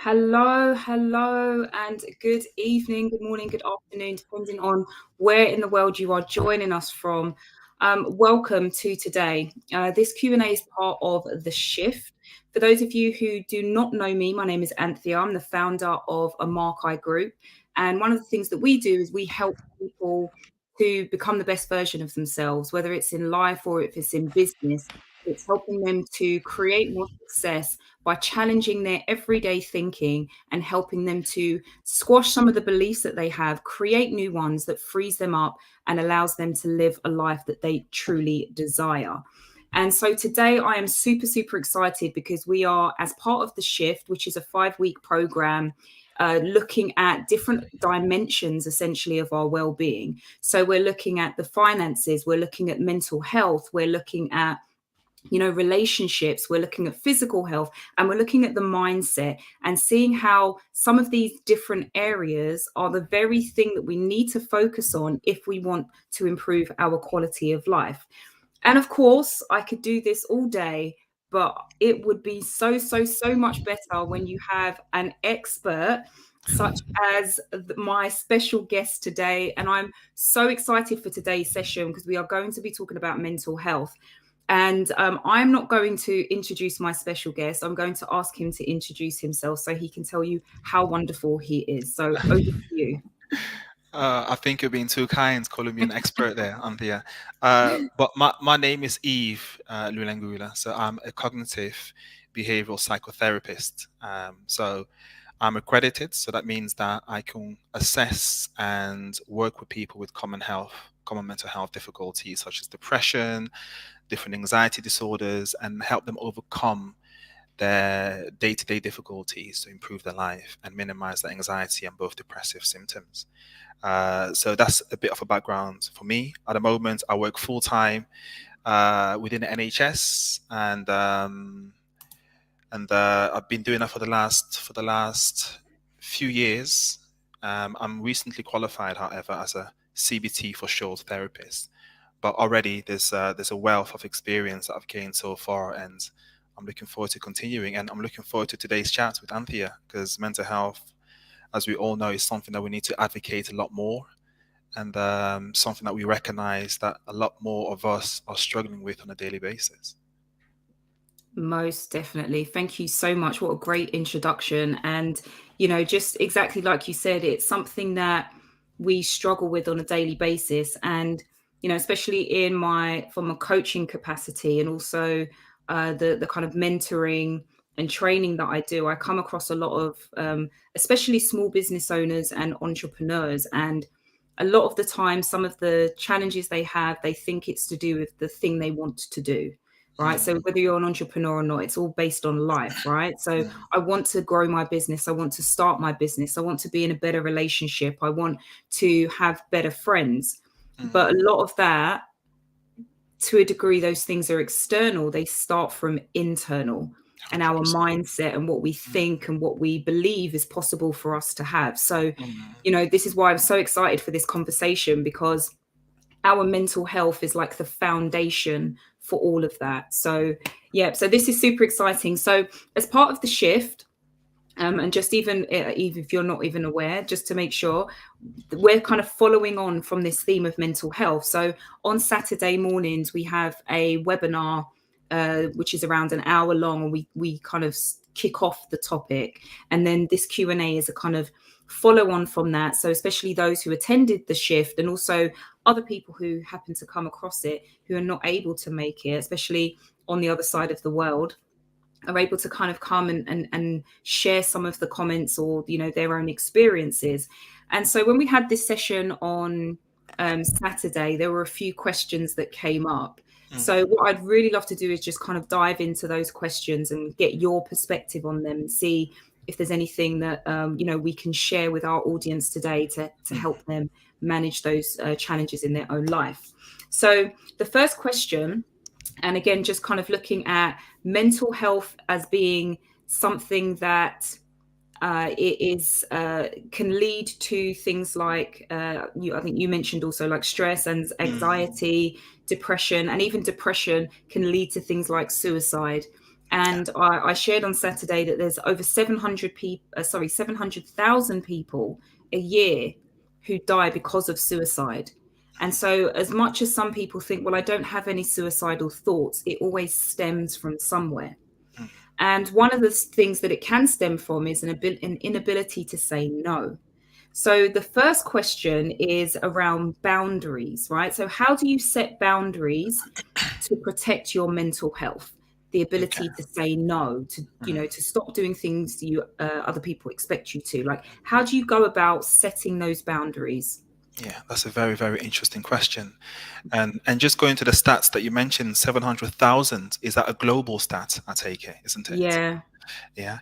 Hello, and good evening, good morning, good afternoon, depending on where in the world you are joining us from. Welcome to today. This Q&A is part of the SHiFT. For those of you who do not know me, my name is Anthea. I'm the founder of Armar Group. And one of the things that we do is we help people to become the best version of themselves, whether it's in life or if it's in business. It's helping them to create more success by challenging their everyday thinking and helping them to squash some of the beliefs that they have, create new ones that frees them up and allows them to live a life that they truly desire. And so today I am super excited because we are, as part of the SHiFT, which is a 5-week program, looking at different dimensions essentially of our well-being. So we're looking at the finances, we're looking at mental health, we're looking at relationships, we're looking at physical health, and we're looking at the mindset and seeing how some of these different areas are the very thing that we need to focus on if we want to improve our quality of life. And of course, I could do this all day, but it would be so much better when you have an expert such as my special guest today. And I'm so excited for today's session because we are going to be talking about mental health. And I'm not going to introduce my special guest. I'm going to ask him to introduce himself so he can tell you how wonderful he is. So over to you. I think you're being too kind calling me an expert there, Anthea. But my name is Yves Lulengula. So I'm a cognitive behavioral psychotherapist. So I'm accredited. So that means that I can assess and work with people with common mental health difficulties such as depression, different anxiety disorders, and help them overcome their day-to-day difficulties to improve their life and minimize the anxiety and both depressive symptoms. So that's a bit of a background for me. At the moment, I work full time within the NHS, and I've been doing that for the last few years. I'm recently qualified, however, as a CBT for short therapist. But already there's a wealth of experience that I've gained so far, and I'm looking forward to continuing. And I'm looking forward to today's chat with Anthea because mental health, as we all know, is something that we need to advocate a lot more, and something that we recognize that a lot more of us are struggling with on a daily basis. Most definitely. Thank you so much. What a great introduction. And, just exactly like you said, it's something that we struggle with on a daily basis. And, especially from a coaching capacity and also the kind of mentoring and training that I do, I come across a lot of, especially small business owners and entrepreneurs. And a lot of the time, some of the challenges they have, they think it's to do with the thing they want to do, right? So Mm, whether you're an entrepreneur or not, it's all based on life, right? So mm, I want to grow my business. I want to start my business. I want to be in a better relationship. I want to have better friends. But a mm, lot of that, to a degree, those things are external. They start from internal and our 100%. mindset and what we Mm, think and what we believe is possible for us to have. So, mm, this is why I'm so excited for this conversation, because our mental health is like the foundation for all of that. So, yeah, so this is super exciting. So, as part of the SHiFT, and just even if you're not even aware, just to make sure, we're kind of following on from this theme of mental health. So, on Saturday mornings, we have a webinar which is around an hour long, and we kind of kick off the topic, and then this Q&A is a kind of follow on from that. So especially those who attended the SHiFT and also other people who happen to come across it who are not able to make it, especially on the other side of the world, are able to kind of come and share some of the comments or their own experiences. And so when we had this session on Saturday, there were a few questions that came up. mm. So what I'd really love to do is just kind of dive into those questions and get your perspective on them and see if there's anything that we can share with our audience today to help them manage those challenges in their own life. So the first question, and again, just kind of looking at mental health as being something that it is can lead to things like I think you mentioned also like stress and Mm, anxiety, depression, and even depression can lead to things like suicide. And I shared on Saturday that there's over 700 people, 700,000 people a year who die because of suicide. And so, as much as some people think, well, I don't have any suicidal thoughts, it always stems from somewhere. Mm. And one of the things that it can stem from is an inability to say no. So the first question is around boundaries, right? So how do you set boundaries to protect your mental health? The Okay. ability to say no, to Mm. to stop doing things you other people expect you to. Like, how do you go about setting those boundaries? Yeah, that's a very, very interesting question. And just going to the stats that you mentioned, 700,000, is that a global stat? I take it, isn't it? Yeah. Yeah.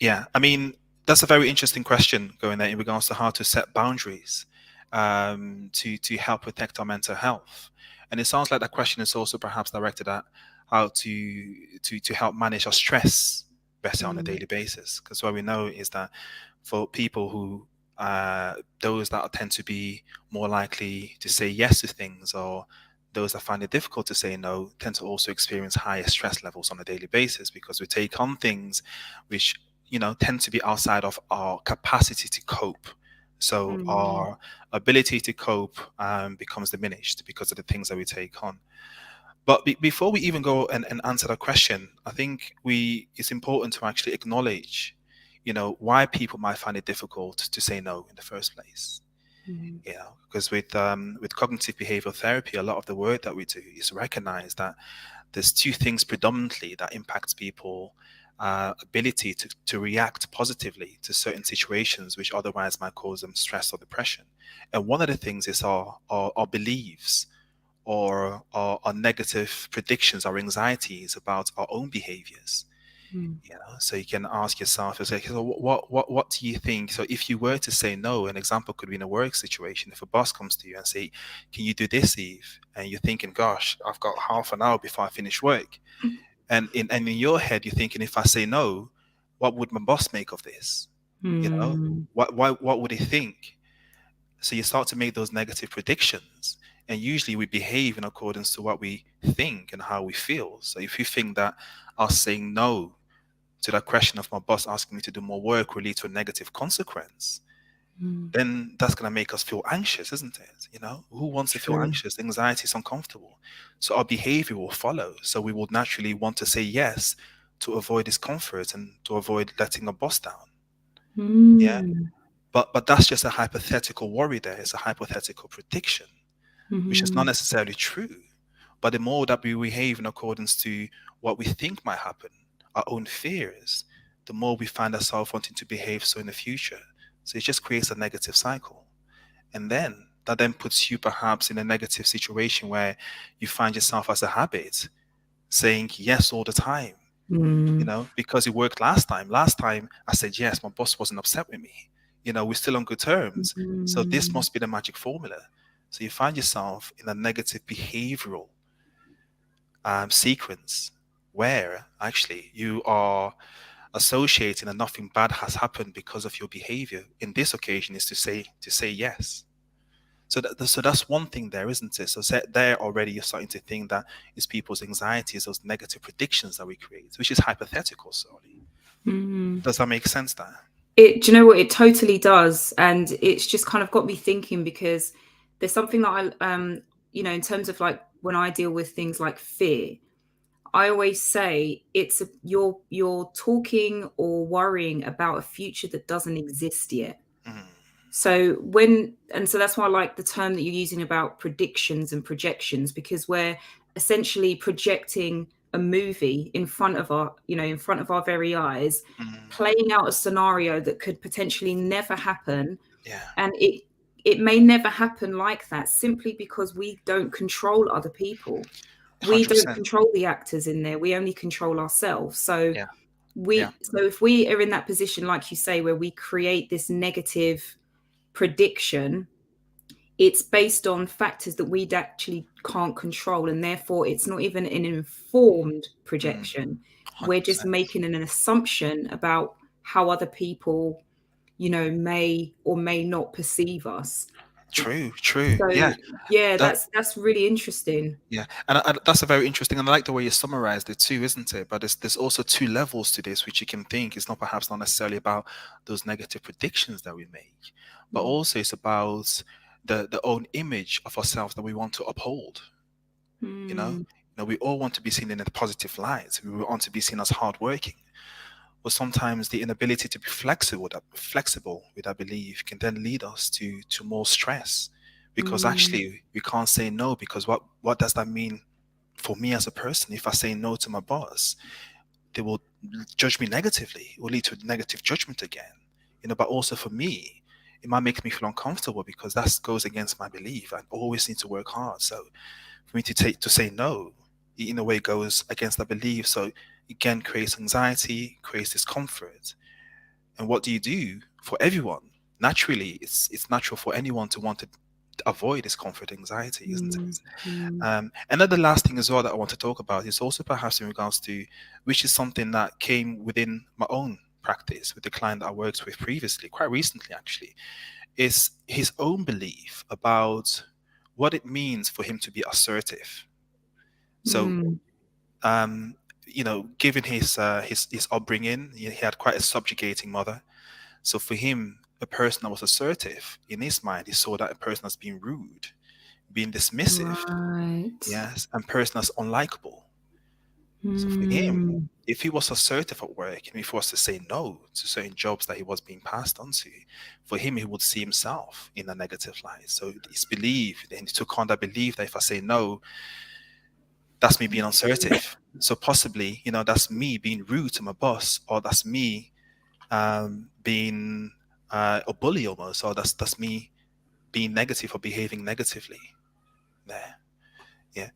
Yeah. I mean, that's a very interesting question going there in regards to how to set boundaries to help protect our mental health. And it sounds like that question is also perhaps directed at how to help manage our stress better on a Mm, daily basis. Because what we know is that for people who those that tend to be more likely to say yes to things, or those that find it difficult to say no, tend to also experience higher stress levels on a daily basis because we take on things which tend to be outside of our capacity to cope. So mm, our ability to cope becomes diminished because of the things that we take on. But before we even go and answer that question, I think it's important to actually acknowledge, why people might find it difficult to say no in the first place. mm, Because with cognitive behavioral therapy, a lot of the work that we do is recognize that there's two things predominantly that impacts people ability to react positively to certain situations which otherwise might cause them stress or depression. And one of the things is our beliefs, or our negative predictions, our anxieties about our own behaviors. mm, So you can ask yourself, it's like, so what do you think? So if you were to say no, an example could be in a work situation. If a boss comes to you and say, "Can you do this, Eve?" and you're thinking, "Gosh, I've got half an hour before I finish work," and in your head you're thinking, if I say no, what would my boss make of this? You know, mm, what would he think? So you start to make those negative predictions. And usually we behave in accordance to what we think and how we feel. So if you think that us saying no to that question of my boss asking me to do more work will lead to a negative consequence, mm. then that's going to make us feel anxious, isn't it? Who wants to feel True. anxious? Anxiety is uncomfortable. So our behavior will follow. So we will naturally want to say yes to avoid discomfort and to avoid letting a boss down. Yeah. Mm, But that's just a hypothetical worry there. It's a hypothetical prediction, which is not mhm, necessarily true. But the more that we behave in accordance to what we think might happen, our own fears, the more we find ourselves wanting to behave so in the future. So it just creates a negative cycle. And then that then puts you perhaps in a negative situation where you find yourself as a habit saying yes all the time, mm, because it worked last time. Last time I said yes, my boss wasn't upset with me. We're still on good terms. So this mm, must be the magic formula. So you find yourself in a negative behavioral sequence where actually you are associating that nothing bad has happened because of your behavior. In this occasion, is to say yes. So that's one thing there, isn't it? So there already you're starting to think that it's people's anxieties, those negative predictions that we create, which is hypothetical. Sorry, mm. does that make sense? There. Do you know what? It totally does, and it's just kind of got me thinking because there's something that in terms of like when I deal with things like fear, I always say you're talking or worrying about a future that doesn't exist yet. Mm, So that's why I like the term that you're using about predictions and projections, because we're essentially projecting a movie in front of our very eyes, mm, playing out a scenario that could potentially never happen. yeah, And it may never happen like that simply because we don't control other people. We don't 100%. control the actors in there. We only control ourselves. So Yeah, yeah, if we are in that position, like you say, where we create this negative prediction, it's based on factors that we actually can't control, and therefore it's not even an informed mm, projection. We're just 100%. making an assumption about how other people may or may not perceive us. True, true. So Yeah. yeah, That, that's really interesting. yeah, and that's a very interesting, and I like the way you summarized it too, isn't it? But there's also two levels to this, which you can think it's not perhaps not necessarily about those negative predictions that we make, but Mm. also it's about the own image of ourselves that we want to uphold. You know, Mm, we all want to be seen in a positive light. We want to be seen as hardworking. But sometimes the inability to be flexible with our belief can then lead us to more stress, because mm, actually we can't say no, because what does that mean for me as a person? If I say no to my boss, they will judge me negatively. It will lead to negative judgment again. But also for me, it might make me feel uncomfortable because that goes against my belief. I always need to work hard. So for me to say no, in a way goes against that belief. So again, creates anxiety, creates discomfort. And what do you do for everyone? Naturally, it's natural for anyone to want to avoid discomfort, anxiety, isn't mm, it? mm, And then the last thing as well that I want to talk about is also perhaps in regards to, which is something that came within my own practice with the client that I worked with previously, quite recently actually, is his own belief about what it means for him to be assertive. So, mm. um, given his upbringing, he had quite a subjugating mother. So for him, a person that was assertive, in his mind, he saw that a person as being rude, being dismissive, Right. yes, and person as unlikable. So for him, Mm, if he was assertive at work and if he was to say no to certain jobs that he was being passed on to, for him, he would see himself in a negative light. So his belief, then he took on that belief that if I say no, that's me being assertive. So possibly, that's me being rude to my boss, or that's me being a bully almost, or that's me being negative or behaving negatively. There, yeah.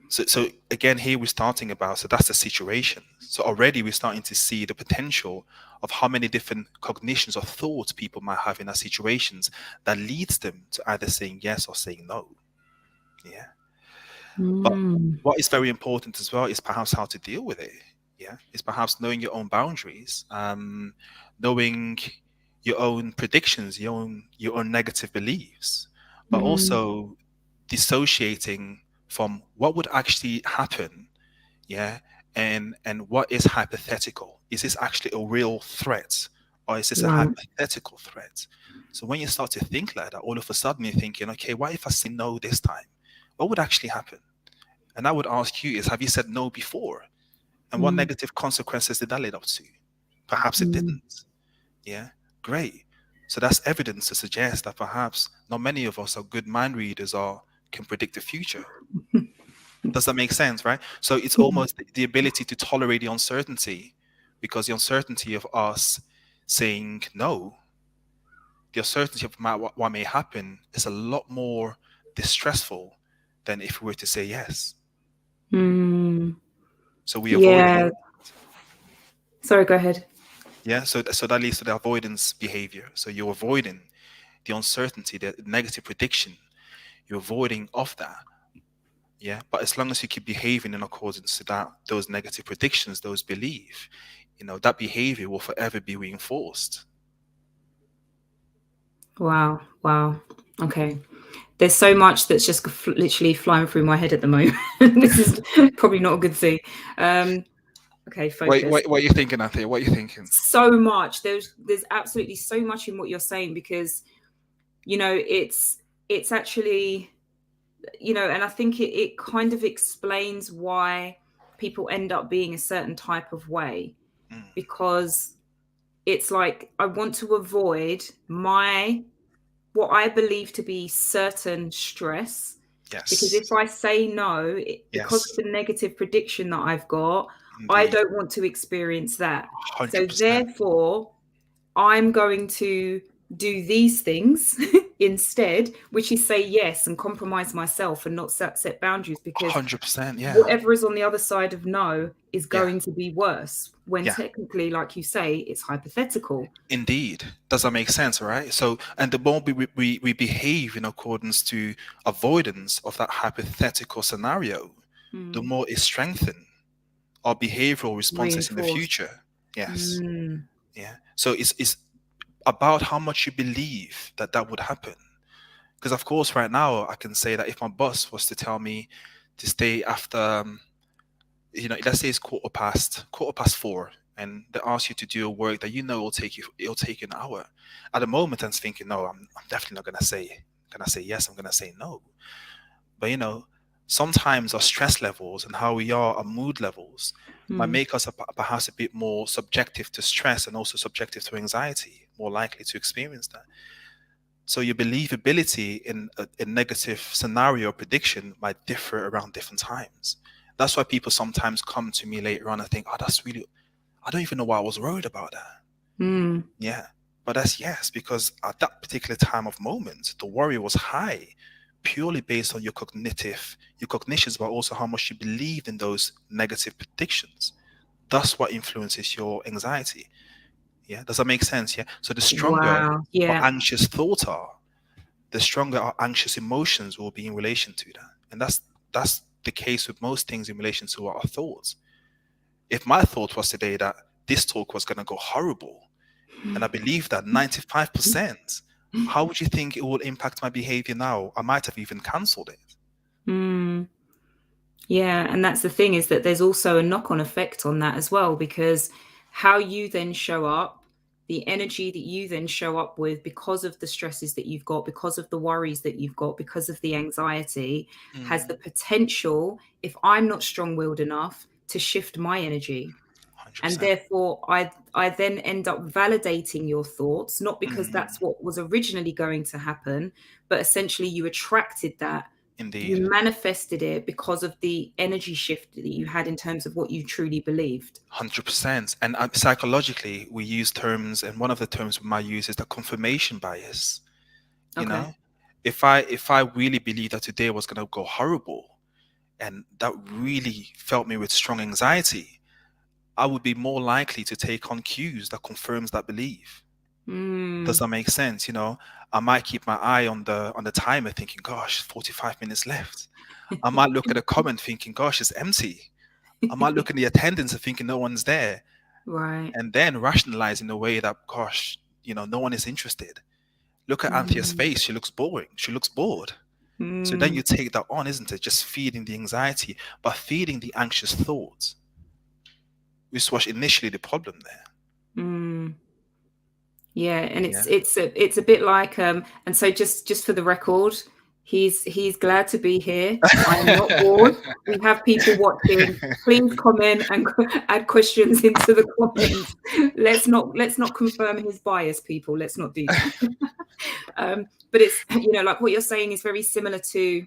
So again, here we're starting about, so that's the situation. So already we're starting to see the potential of how many different cognitions or thoughts people might have in our situations that leads them to either saying yes or saying no. Yeah. But mm, what is very important as well is perhaps how to deal with it. Yeah. It's perhaps knowing your own boundaries, knowing your own predictions, your own negative beliefs, but mm. also dissociating from what would actually happen, yeah, and what is hypothetical. Is this actually a real threat, or is this a Right. hypothetical threat? So when you start to think like that, all of a sudden you're thinking, okay, what if I say no this time? What would actually happen? And I would ask you is, have you said no before? And what Mm, negative consequences did that lead up to? Perhaps it mm. didn't. Yeah, great. So that's evidence to suggest that perhaps not many of us are good mind readers or can predict the future. Does that make sense, right? So it's almost the ability to tolerate the uncertainty, because the uncertainty of us saying no, the uncertainty of what may happen is a lot more distressful than if we were to say yes. Mm. So we avoid all Yeah. of that. Sorry, go ahead. Yeah, so that leads to the avoidance behavior. So you're avoiding the uncertainty, the negative prediction. You're avoiding of that. Yeah, but as long as you keep behaving in accordance to those negative predictions, those beliefs, that behavior will forever be reinforced. Wow. Wow. Okay. There's so much that's just literally flying through my head at the moment. This is probably not a good thing. Um, okay, Wait, focus. what are you thinking, Anthea? What are you thinking? So much. There's absolutely so much in what you're saying, because it's actually, and I think it kind of explains why people end up being a certain type of way, Mm, because it's like I want to avoid my what I believe to be certain stress. Because if yes, I say no, because of yes, the negative prediction that I've got, I indeed, don't want to experience that. So 100%. therefore, I'm going to do these things instead, which is say yes and compromise myself and not set boundaries, because 100%. Yeah, whatever is on the other side of no is yeah, going to be worse, when yeah. technically, like you say, it's hypothetical. Indeed. Does that make sense, right? So, and the more we behave in accordance to avoidance of that hypothetical scenario, the Mm. more it strengthens our behavioral responses in the Reinforced. future. Yes. Mm. Yeah. So it's about how much you believe that would happen. Because of course, right now I can say that if my boss was to tell me to stay after, let's say it's quarter past 4, and they ask you to do a work that it'll take you an hour. At the moment, I'm thinking, no, I'm definitely not gonna say yes. I'm gonna say no. But sometimes our stress levels and how we are, our mood levels, might Mm. make us perhaps a bit more subjective to stress and also subjective to anxiety, more likely to experience that. So your believability in a negative scenario prediction might differ around different times. That's why people sometimes come to me later on and think, oh, that's really, I don't even know why I was worried about that. Mm. Yeah. But that's yes, because at that particular time of moment, the worry was high, purely based on your cognitions, but also how much you believed in those negative predictions. That's what influences your anxiety. Yeah. Does that make sense? Yeah. So the stronger Wow. our Yeah. anxious thoughts are, the stronger our anxious emotions will be in relation to that. And that's the case with most things in relation to our thoughts. If my thought was today that this talk was going to go horrible, and I believe that 95%, how would you think it will impact my behavior now? I might have even cancelled it. Mm. Yeah, and that's the thing, is that there's also a knock-on effect on that as well, because how you then show up, the energy that you then show up with, because of the stresses that you've got, because of the worries that you've got, because of the anxiety, has the Mm, potential, if I'm not strong-willed enough, to shift my energy. And 100%. therefore I then end up validating your thoughts, not because Mm, that's what was originally going to happen, but essentially you attracted that, indeed. you manifested it because of the energy shift that you had in terms of what you truly believed. 100%. And psychologically, we use terms, and one of the terms we might use is the confirmation bias. You Okay. know, if I really believe that today was going to go horrible, and that really felt me with strong anxiety, I would be more likely to take on cues that confirms that belief. Does Mm. that make sense? I might keep my eye on the timer, thinking, "Gosh, 45 minutes left." I might look at a comment, thinking, "Gosh, it's empty." I might look at the attendance and thinking no one's there, Right. and then rationalize in a way that, "Gosh, no one is interested." Look at Anthea's Mm. face; she looks boring. She looks bored. So then Mm. you take that on, isn't it? Just feeding the anxiety, but feeding the anxious thoughts, which was initially the problem there. Mm. Yeah, and Yeah. it's a bit like, and so just for the record, he's glad to be here. I am not bored. We have people watching. Please comment and add questions into the comments. Let's not confirm his bias, people. Let's not do that. But it's, like what you're saying is very similar to,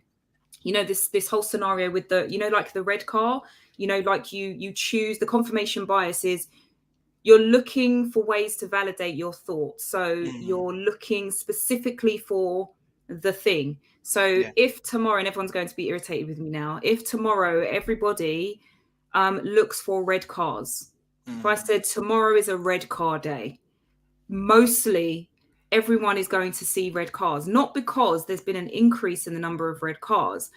this whole scenario with the, like the red car. Like you choose, the confirmation bias is, you're looking for ways to validate your thoughts. So Mm, you're looking specifically for the thing. So yeah. if tomorrow, and everyone's going to be irritated with me now, if tomorrow everybody looks for red cars, if I Mm, said tomorrow is a red car day, mostly everyone is going to see red cars, not because there's been an increase in the number of red cars,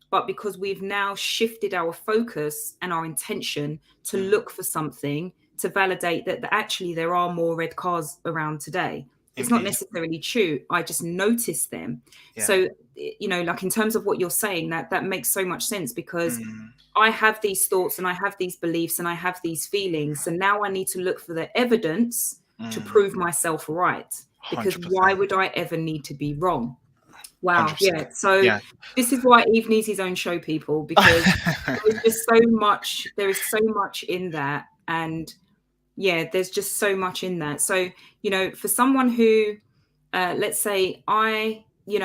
but because we've now shifted our focus and our intention to mm, look for something to validate that actually there are more red cars around today. It's not indeed. necessarily true. I just noticed them. Yeah. So, like in terms of what you're saying, that makes so much sense, because Mm, I have these thoughts and I have these beliefs and I have these feelings. So now I need to look for the evidence to mm, prove myself right. Because why 100%. would I ever need to be wrong? Wow. Yeah. 100%. So Yeah. this is why Eve needs his own show, people, because there is so much in that. And yeah, there's just so much in that. So, for someone who, let's say and you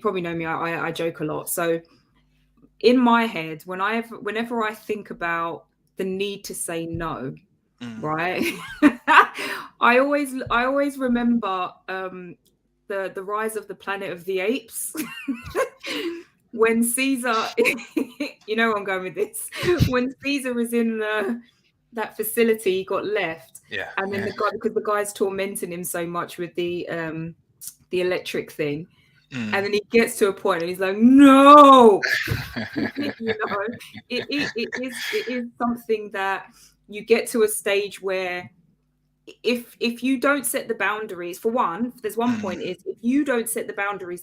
probably know me, I joke a lot. So in my head, whenever I think about the need to say no, Mm, right? I always remember the rise of the Planet of the Apes. When Caesar, where I'm going with this. When Caesar was in that facility, he got left, yeah. and then Yeah. because the guy's tormenting him so much with the electric thing, and Mm, then he gets to a point and he's like, no. you know it is something that you get to a stage where if you don't set the boundaries, for one, there's one point Mm, is if you don't set the boundaries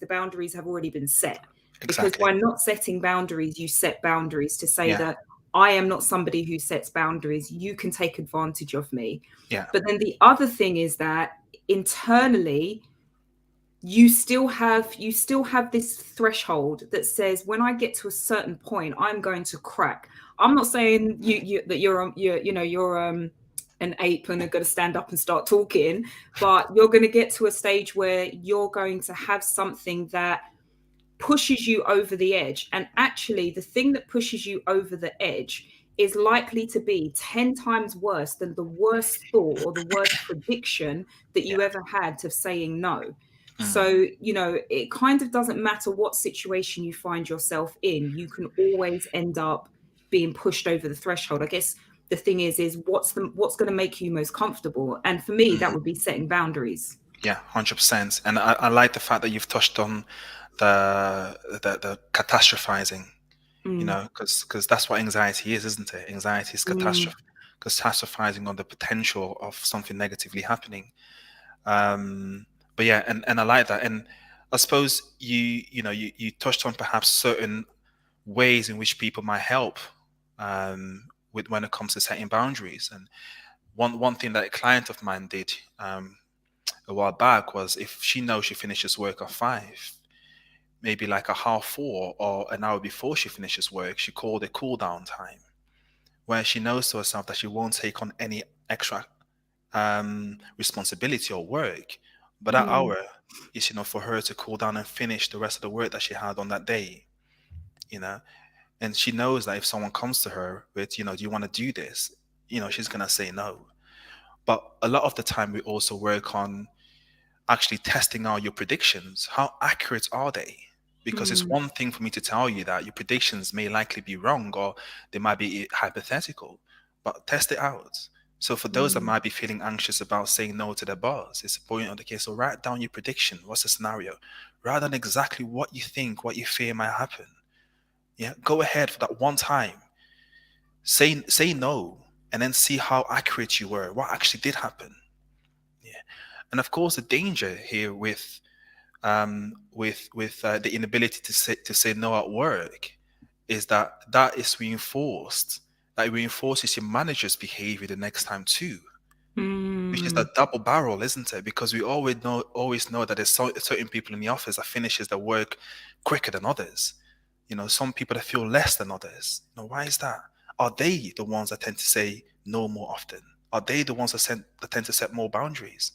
have already been set. Because exactly. by not setting boundaries, you set boundaries to say Yeah. that I am not somebody who sets boundaries. You can take advantage of me. Yeah. But then the other thing is that internally, you still have this threshold that says when I get to a certain point, I'm going to crack. I'm not saying you that you're an ape and are going to stand up and start talking, but you're going to get to a stage where you're going to have something that pushes you over the edge. And actually, the thing that pushes you over the edge is likely to be 10 times worse than the worst thought or the worst prediction that Yeah. you ever had of saying no. Mm, So, it kind of doesn't matter what situation you find yourself in, you can always end up being pushed over the threshold. I guess the thing is what's going to make you most comfortable? And for me, that mm. would be setting boundaries. Yeah, 100%. And I like the fact that you've touched on the catastrophizing, Mm, because that's what anxiety is, isn't it? Anxiety is mm, catastrophizing on the potential of something negatively happening. Um, but yeah, and I like that. And I suppose you touched on perhaps certain ways in which people might help with when it comes to setting boundaries. And one thing that a client of mine did a while back was if she knows she finishes work at 5, maybe like a half 4 or an hour before she finishes work, she called a cool down time where she knows to herself that she won't take on any extra responsibility or work. But that mm, hour is, for her to cool down and finish the rest of the work that she had on that day, you know. And she knows that if someone comes to her with, do you want to do this? She's gonna say no. But a lot of the time we also work on actually testing out your predictions. How accurate are they? Because it's mm, one thing for me to tell you that your predictions may likely be wrong or they might be hypothetical, but test it out. So for those that mm. might be feeling anxious about saying no to their boss, it's important on the case. So write down your prediction. What's the scenario? Write down exactly what you think, what you fear might happen. Yeah, go ahead for that one time. Say no, and then see how accurate you were. What actually did happen? Yeah, and of course the danger here with the inability to say no at work is that is reinforced. That it reinforces your manager's behavior the next time too, which is Mm, that double barrel, isn't it? Because we always know that there's certain people in the office that finishes their work quicker than others. Some people that feel less than others. Why is that? Are they the ones that tend to say no more often? Are they the ones that tend to set more boundaries?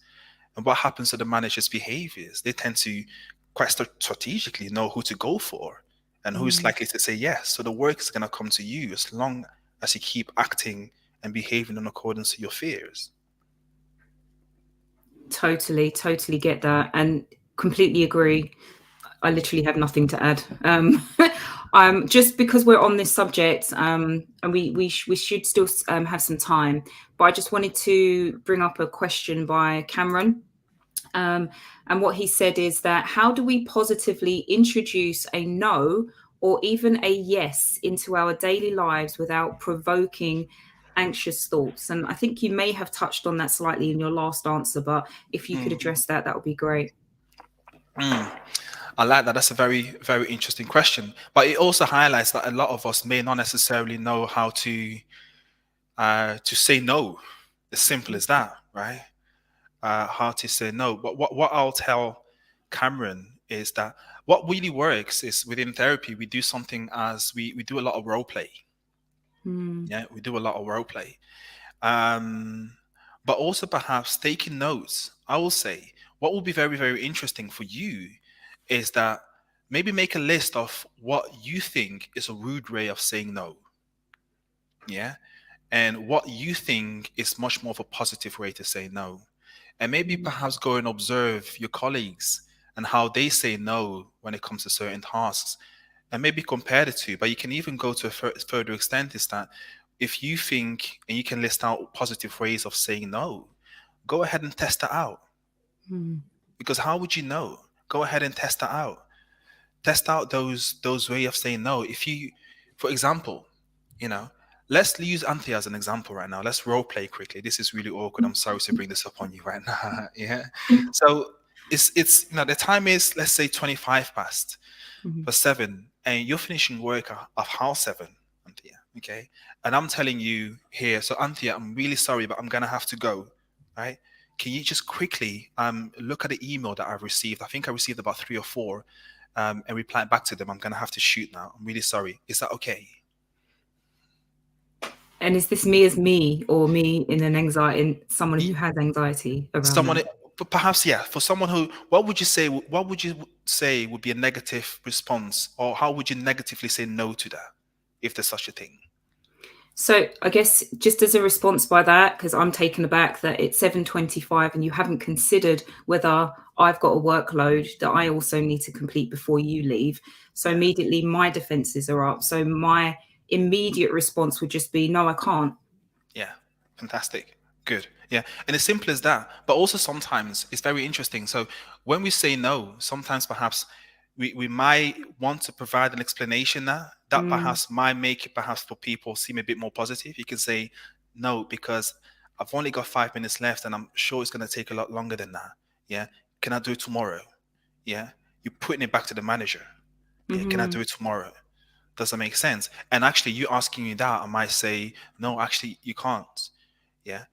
And what happens to the managers' behaviors? They tend to quite strategically know who to go for and who's mm. likely to say yes. So the work is going to come to you as long as you keep acting and behaving in accordance to your fears. Totally get that and completely agree. I literally have nothing to add. Just because we're on this subject, and we should still have some time, but I just wanted to bring up a question by Cameron. Um, and what he said is that how do we positively introduce a no or even a yes into our daily lives without provoking anxious thoughts? And I think you may have touched on that slightly in your last answer, but if you could Mm, address that, that would be great. mm. I like that. That's a very, very interesting question. But it also highlights that a lot of us may not necessarily know how to say no. As simple as that, right? How to say no. But what I'll tell Cameron is that what really works is within therapy, we do something as we do a lot of role play. Mm, Yeah, we do a lot of role play. Um, but also perhaps taking notes. I will say what will be very, very interesting for you is that maybe make a list of what you think is a rude way of saying no. Yeah. And what you think is much more of a positive way to say no. And maybe mm, perhaps go and observe your colleagues and how they say no when it comes to certain tasks and maybe compare the two. But you can even go to a further extent is that if you think and you can list out positive ways of saying no, go ahead and test that out. mm, Because how would you know? Go ahead and test that out. Test out those way of saying no. If you, for example, you know, let's use Anthea as an example right now. Let's role play quickly. This is really awkward. I'm sorry to bring this up on you right now. Yeah. So it's the time is, let's say, 25 past Mhm. for 7, and you're finishing work at half 7, Anthea. Okay. And I'm telling you here, so Anthea, I'm really sorry, but I'm gonna have to go. Right? Can you just quickly look at the email that I've received? I think I received about 3 or 4, and reply back to them. I'm gonna have to shoot now. I'm really sorry. Is that okay? And is this me as me, or me in an anxiety, someone who has anxiety around Someone, that? perhaps, yeah, for someone who, what would you say would be a negative response, or how would you negatively say no to that, if there's such a thing? So I guess just as a response by that, because I'm taken aback that it's 7:25 and you haven't considered whether I've got a workload that I also need to complete before you leave. So Yeah. immediately my defenses are up. So my immediate response would just be, no, I can't. Yeah, fantastic. Good. Yeah, and as simple as that. But also sometimes it's very interesting. So when we say no, sometimes perhaps we might want to provide an explanation that Mm, perhaps might make it perhaps for people seem a bit more positive. You can say no because I've only got 5 minutes left, and I'm sure it's going to take a lot longer than that. Yeah, can I do it tomorrow? Yeah, you're putting it back to the manager. Yeah, can I mhm, do it tomorrow? Does that make sense? And actually, you asking me that, I might say, no, actually, you can't. Yeah.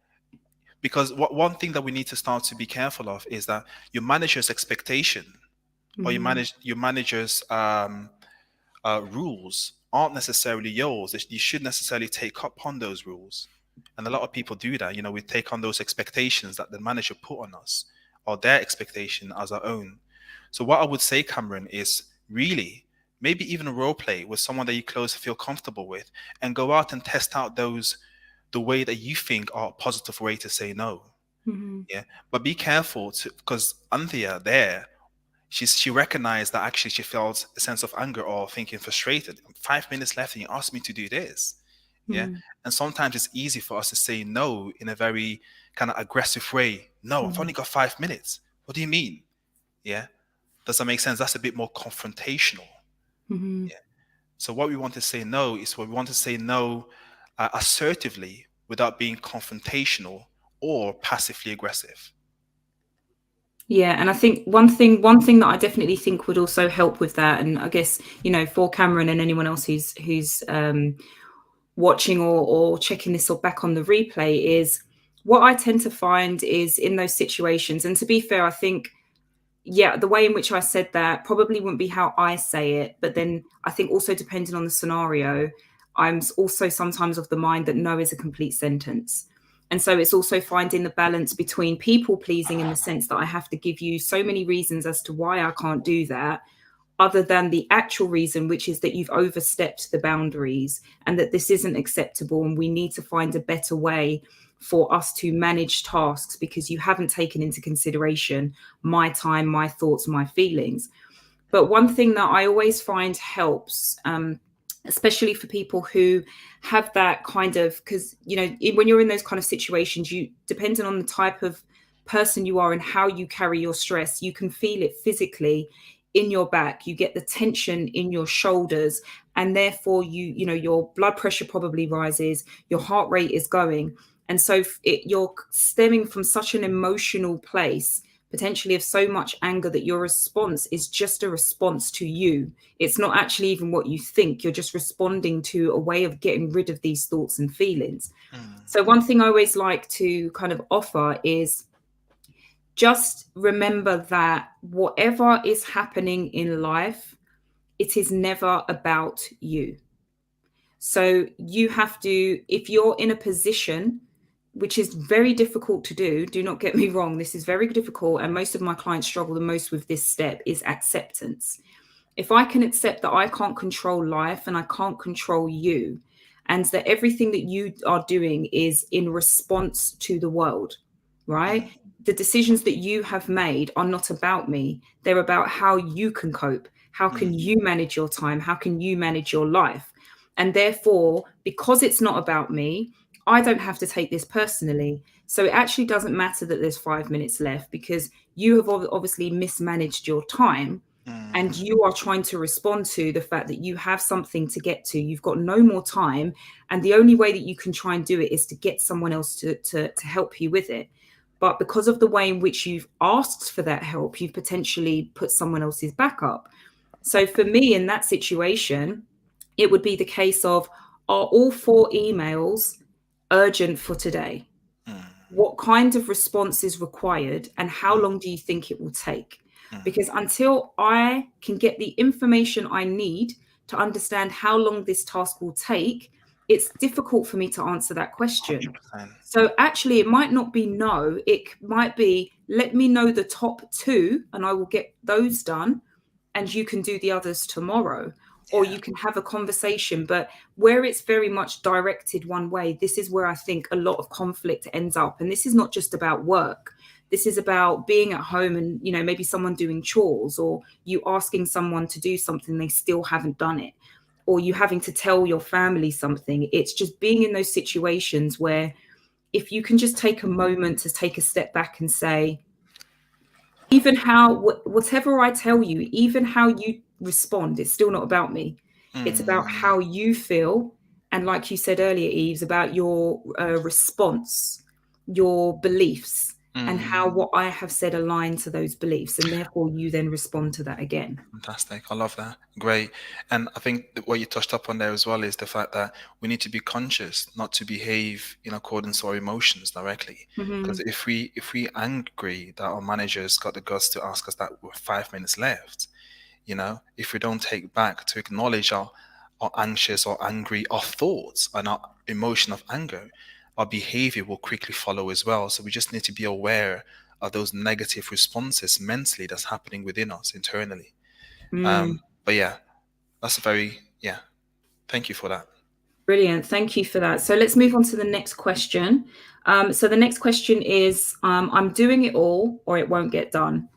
Because one thing that we need to start to be careful of is that your manager's expectation, or mhm, your manager's rules aren't necessarily yours. You should necessarily take up on those rules. And a lot of people do that. We take on those expectations that the manager put on us, or their expectation as our own. So what I would say, Cameron, is really maybe even a role play with someone that you close feel comfortable with, and go out and test out the way that you think are a positive way to say no. mhm, Yeah. But be careful, because Anthea there, she recognized that actually she felt a sense of anger or thinking frustrated. 5 minutes left and you asked me to do this. Yeah. mhm, And sometimes it's easy for us to say no in a very kind of aggressive way. No, I've mhm, only got 5 minutes. What do you mean? Yeah. Does that make sense? That's a bit more confrontational. mhm. Yeah. So what we want to say no is, what we want to say no assertively, without being confrontational or passively aggressive. Yeah, and I think one thing that I definitely think would also help with that, and I guess for Cameron and anyone else who's watching or checking this or back on the replay, is what I tend to find is in those situations. And to be fair, I think yeah, the way in which I said that probably wouldn't be how I say it. But then I think also depending on the scenario, I'm also sometimes of the mind that no is a complete sentence. And so it's also finding the balance between people pleasing in the sense that I have to give you so many reasons as to why I can't do that, other than the actual reason, which is that you've overstepped the boundaries and that this isn't acceptable. And we need to find a better way for us to manage tasks because you haven't taken into consideration my time, my thoughts, my feelings. But one thing that I always find helps, especially for people who have that kind of, because when you're in those kind of situations, you, depending on the type of person you are and how you carry your stress, you can feel it physically in your back. You get the tension in your shoulders, and therefore your blood pressure probably rises, your heart rate is going. And so you're stemming from such an emotional place, potentially of so much anger, that your response is just a response to you. It's not actually even what you think. You're just responding to a way of getting rid of these thoughts and feelings. Mm, So, one thing I always like to kind of offer is just remember that whatever is happening in life, it is never about you. So you have to, if you're in a position, which is very difficult to do not get me wrong, this is very difficult. And most of my clients struggle the most with this step, is acceptance. If I can accept that I can't control life and I can't control you, and that everything that you are doing is in response to the world, right? mm, The decisions that you have made are not about me. They're about how you can cope. How can mm, you manage your time? How can you manage your life? And therefore, because it's not about me, I don't have to take this personally. So it actually doesn't matter that there's 5 minutes left, because you have obviously mismanaged your time. and Mm. you are trying to respond to the fact that you have something to get to, you've got no more time, and the only way that you can try and do it is to get someone else to help you with it. But because of the way in which you've asked for that help, you've potentially put someone else's back up. So for me in that situation, it would be the case of, are all 4 emails urgent for today? Mm. What kind of response is required, and how Mm. long do you think it will take? Mm. Because until I can get the information I need to understand how long this task will take, it's difficult for me to answer that question. 100%. So actually, it might not be no, it might be, let me know the top 2 and I will get those done, and you can do the others tomorrow. Or Yeah. you can have a conversation. But where it's very much directed one way, this is where I think a lot of conflict ends up. And this is not just about work. This is about being at home and, maybe someone doing chores, or you asking someone to do something they still haven't done it, or you having to tell your family something. It's just being in those situations where, if you can just take a moment to take a step back and say, even how, whatever I tell you, even how you respond, it's still not about me. It's about Mm. how you feel. And like you said earlier, Eves, about your response, your beliefs, and how Mm. what I have said align to those beliefs. And therefore, you then respond to that again. Fantastic. I love that. Great. And I think that what you touched up on there as well is the fact that we need to be conscious not to behave in accordance to our emotions directly. Because Hmm. if we angry that our manager's got the guts to ask us that with 5 minutes left, if we don't take back to acknowledge our anxious or angry, our thoughts and our emotion of anger, our behavior will quickly follow as well. So we just need to be aware of those negative responses mentally that's happening within us internally. Mm. But yeah, that's a very, yeah, thank you for that. Brilliant. Thank you for that. So let's move on to the next question. So the next question is, I'm doing it all or it won't get done.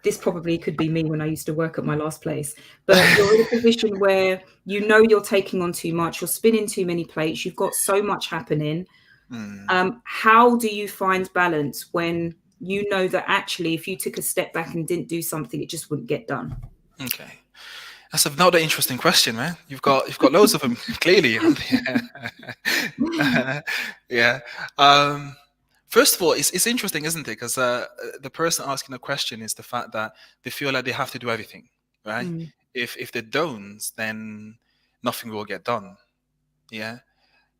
This probably could be me when I used to work at my last place. But you're in a position where you're taking on too much, you're spinning too many plates, you've got so much happening. Mm, How do you find balance when you know that actually, if you took a step back and didn't do something, it just wouldn't get done? okay. That's another interesting question, man. You've got loads of them, clearly. Yeah. Um, First of all, it's interesting, isn't it? Because the person asking the question is the fact that they feel like they have to do everything, right? Mm, If they don't, then nothing will get done. Yeah.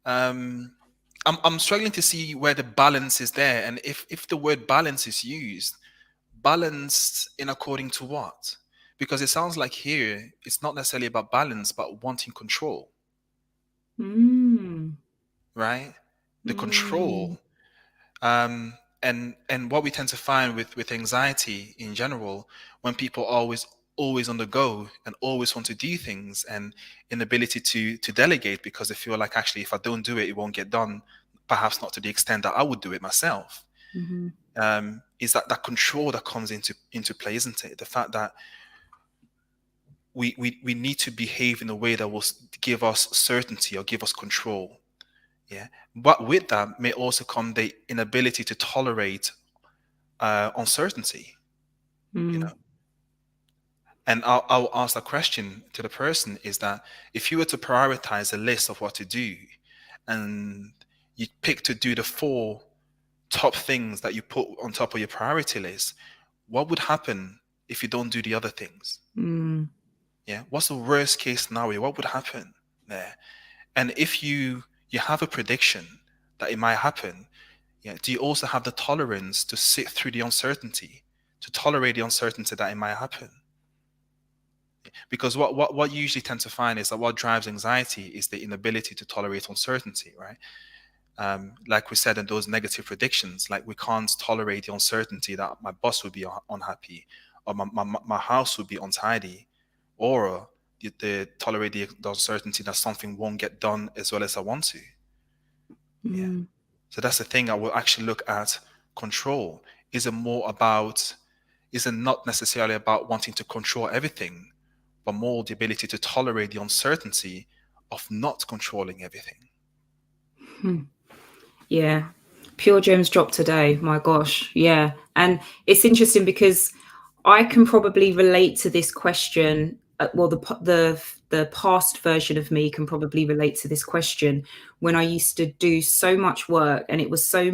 Um, I'm struggling to see where the balance is there, and if the word balance is used, balanced in according to what? Because it sounds like here it's not necessarily about balance, but wanting control, mm, right? The mm, control, um, and what we tend to find with anxiety in general, when people are always on the go and always want to do things, and inability to delegate because they feel like actually if I don't do it, it won't get done. Perhaps not to the extent that I would do it myself. mhm, Is that control that comes into play, isn't it? The fact that we need to behave in a way that will give us certainty or give us control. Yeah. But with that may also come the inability to tolerate uncertainty, you know. mm, And I'll ask the question to the person is that if you were to prioritize a list of what to do, and you pick to do the 4 top things that you put on top of your priority list, what would happen if you don't do the other things? mm, Yeah. What's the worst case scenario? What would happen there? And if you have a prediction that it might happen, yeah, do you also have the tolerance to sit through the uncertainty, to tolerate the uncertainty that it might happen? Because what you usually tend to find is that what drives anxiety is the inability to tolerate uncertainty, right? Like we said in those negative predictions, like we can't tolerate the uncertainty that my boss would be unhappy, or my house would be untidy, or tolerate the uncertainty that something won't get done as well as I want to. Yeah. mm. So that's the thing. I will actually look at control. Is it more about, is it not necessarily about wanting to control everything, but more the ability to tolerate the uncertainty of not controlling everything? Hmm. Yeah. Pure gems dropped today. My gosh. Yeah. And it's interesting because I can probably relate to this question. Well, the past version of me can probably relate to this question when I used to do so much work, and it was such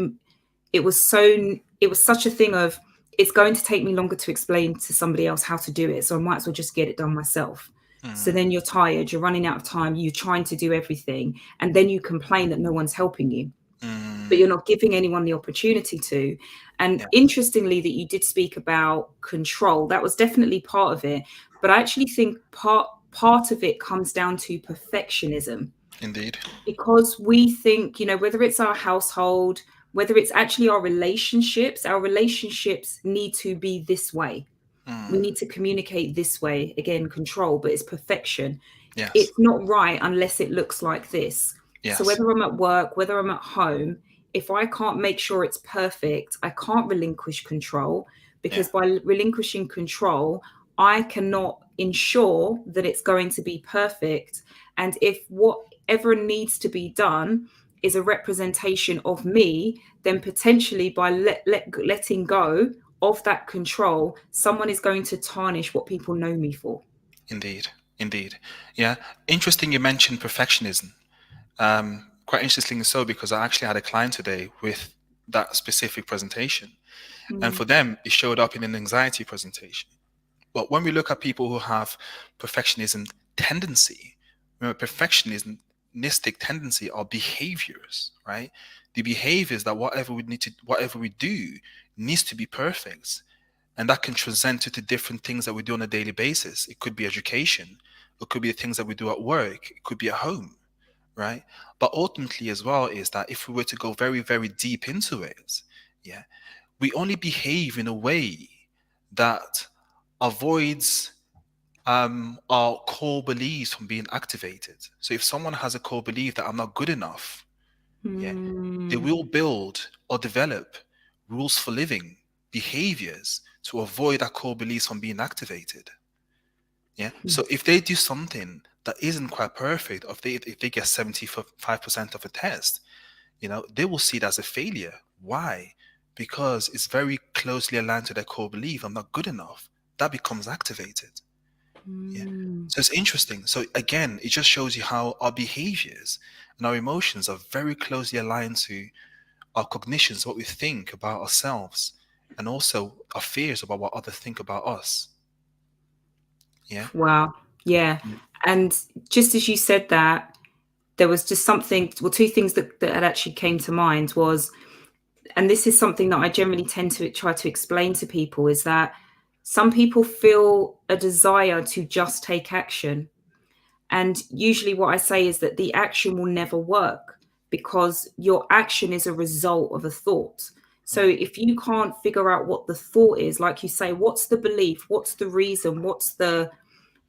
a thing of, it's going to take me longer to explain to somebody else how to do it, so I might as well just get it done myself. So Mm, then you're tired, you're running out of time, you're trying to do everything, and then you complain that no one's helping you, but mm, you're not giving anyone the opportunity to. And yeah, interestingly, that you did speak about control, that was definitely part of it, but I actually think part of it comes down to perfectionism, indeed. because we think, whether it's our household, whether it's actually our relationships need to be this way. We Mm, need to communicate this way. Again, control, but it's perfection. yes, It's not right unless it looks like this. So yes, whether I'm at work, whether I'm at home, if I can't make sure it's perfect, I can't relinquish control, yeah, because by relinquishing control, I cannot ensure that it's going to be perfect. And if whatever needs to be done is a representation of me, then potentially by letting go of that control, someone is going to tarnish what people know me for. indeed, indeed. Yeah, interesting you mentioned perfectionism. Quite interestingly so, because I actually had a client today with that specific presentation. And Mm. for them, it showed up in an anxiety presentation. But when we look at people who have perfectionism tendency, remember, perfectionistic tendency are behaviors, right? The behaviors that whatever we do needs to be perfect. And that can transcend to different things that we do on a daily basis. It could be education, it could be the things that we do at work, it could be at home, right? But ultimately as well is that if we were to go very, very deep into it, yeah, we only behave in a way that avoids our core beliefs from being activated. So if someone has a core belief that I'm not good enough, yeah, they Mm. will build or develop rules for living, behaviors to avoid that core beliefs from being activated. Yeah. So if they do something that isn't quite perfect, or if they get 75% of a test, they will see it as a failure. Why? Because it's very closely aligned to their core belief. I'm not good enough. That becomes activated. Yeah. Mm. So it's interesting. So again, it just shows you how our behaviors and our emotions are very closely aligned to our cognitions, what we think about ourselves, and also our fears about what others think about us. Yeah. Wow. Yeah. Yeah. And just as you said that, there was just something, well, two things that had actually came to mind was, and this is something that I generally tend to try to explain to people, is that some people feel a desire to just take action. And usually what I say is that the action will never work, because your action is a result of a thought. So Mm. if you can't figure out what the thought is, like you say, what's the belief, what's the reason, what's the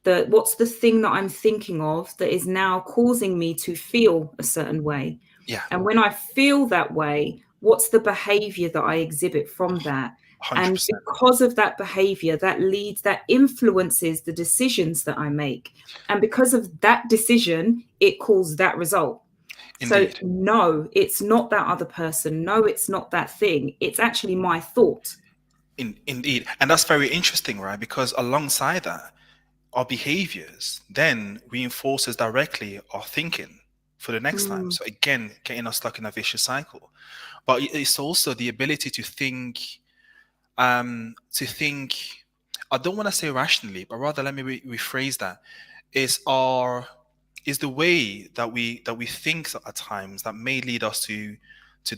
thing that I'm thinking of that is now causing me to feel a certain way? Yeah. And when I feel that way, what's the behavior that I exhibit from that? And 100%. because of that behavior, that influences the decisions that I make. And because of that decision, it calls that result. So, Indeed. no, it's not that other person. No, it's not that thing. It's actually my thought. Indeed. And that's very interesting, right? Because alongside that, our behaviors then reinforces directly our thinking for the next time. Mm, So again, getting us stuck in a vicious cycle. But it's also the ability to think, I don't want to say rationally, but rather let me rephrase that, is our is the way that we think at times that may lead us to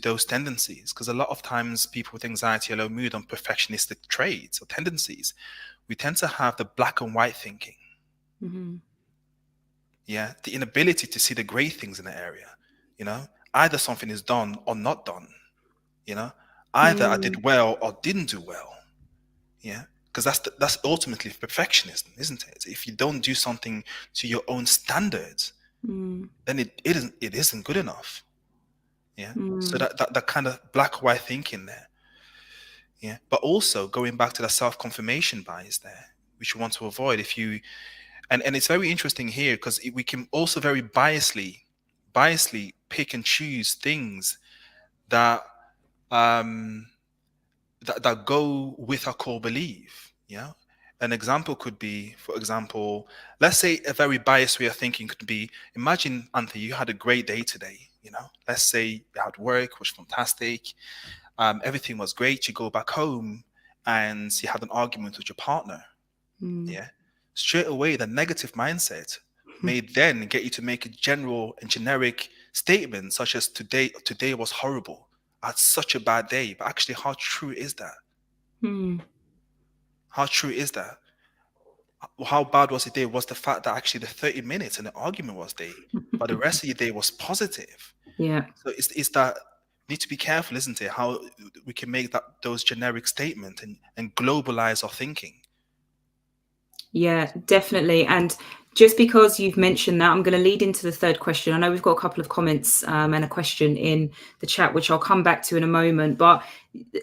those tendencies. Because a lot of times people with anxiety or low mood on perfectionistic traits or tendencies, we tend to have the black and white thinking. mhm, Yeah, the inability to see the great things in the area. you know Either something is done or not done. you know Either I mm, did well or didn't do well. Yeah, because that's ultimately perfectionism, isn't it? If you don't do something to your own standards, mm, then it isn't good enough. Yeah, so mm, that kind of black white thinking there. Yeah, but also going back to the self-confirmation bias there, which you want to avoid. If you and it's very interesting here, because we can also very biasly pick and choose things that um that go with our core belief. Yeah. An example could be, for example, let's say a very biased way of thinking could be, imagine, Anthea, you had a great day today. Let's say you had work, was fantastic, everything was great. You go back home and you had an argument with your partner. Mm. Yeah. Straight away, the negative mindset may then get you to make a general and generic statement such as today was horrible. I had such a bad day. But actually, how true is that? Mm. How true is that? How bad was the day? Was the fact that actually the 30 minutes and the argument was day, but the rest of your day was positive. Yeah. So it's that need to be careful, isn't it? How we can make those generic statements and globalize our thinking. Yeah, definitely. And just because you've mentioned that, I'm going to lead into the third question. I know we've got a couple of comments and a question in the chat, which I'll come back to in a moment. But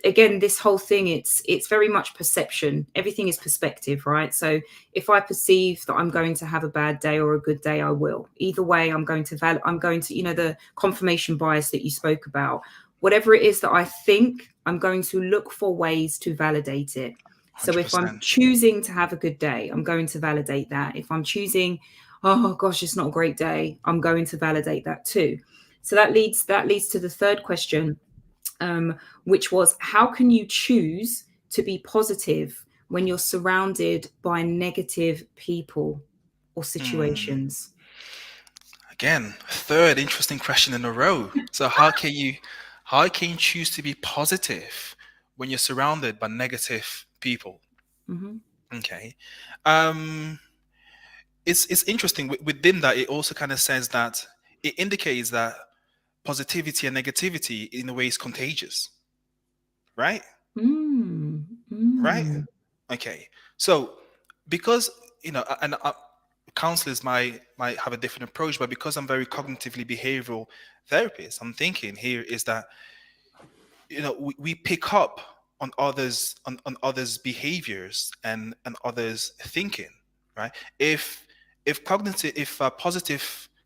again, this whole thing, it's very much perception. Everything is perspective, right? So if I perceive that I'm going to have a bad day or a good day, I will. Either way, I'm going to the confirmation bias that you spoke about. Whatever it is that I think, I'm going to look for ways to validate it. So if I'm 100%. choosing to have a good day, I'm going to validate that. If I'm choosing, oh gosh, it's not a great day, I'm going to validate that too. So that leads to the third question, which was, how can you choose to be positive when you're surrounded by negative people or Hmm. situations? Again, third interesting question in a row. So how can you choose to be positive when you're surrounded by negative people? Mm-hmm. Okay. Um, it's interesting within that. It also kind of says that it indicates that positivity and negativity in a way is contagious, right? Mm, Right? mm, Okay. So because and counselors might have a different approach, but because I'm very cognitively behavioral therapist, I'm thinking here is that we pick up on others behaviors and others thinking, right? If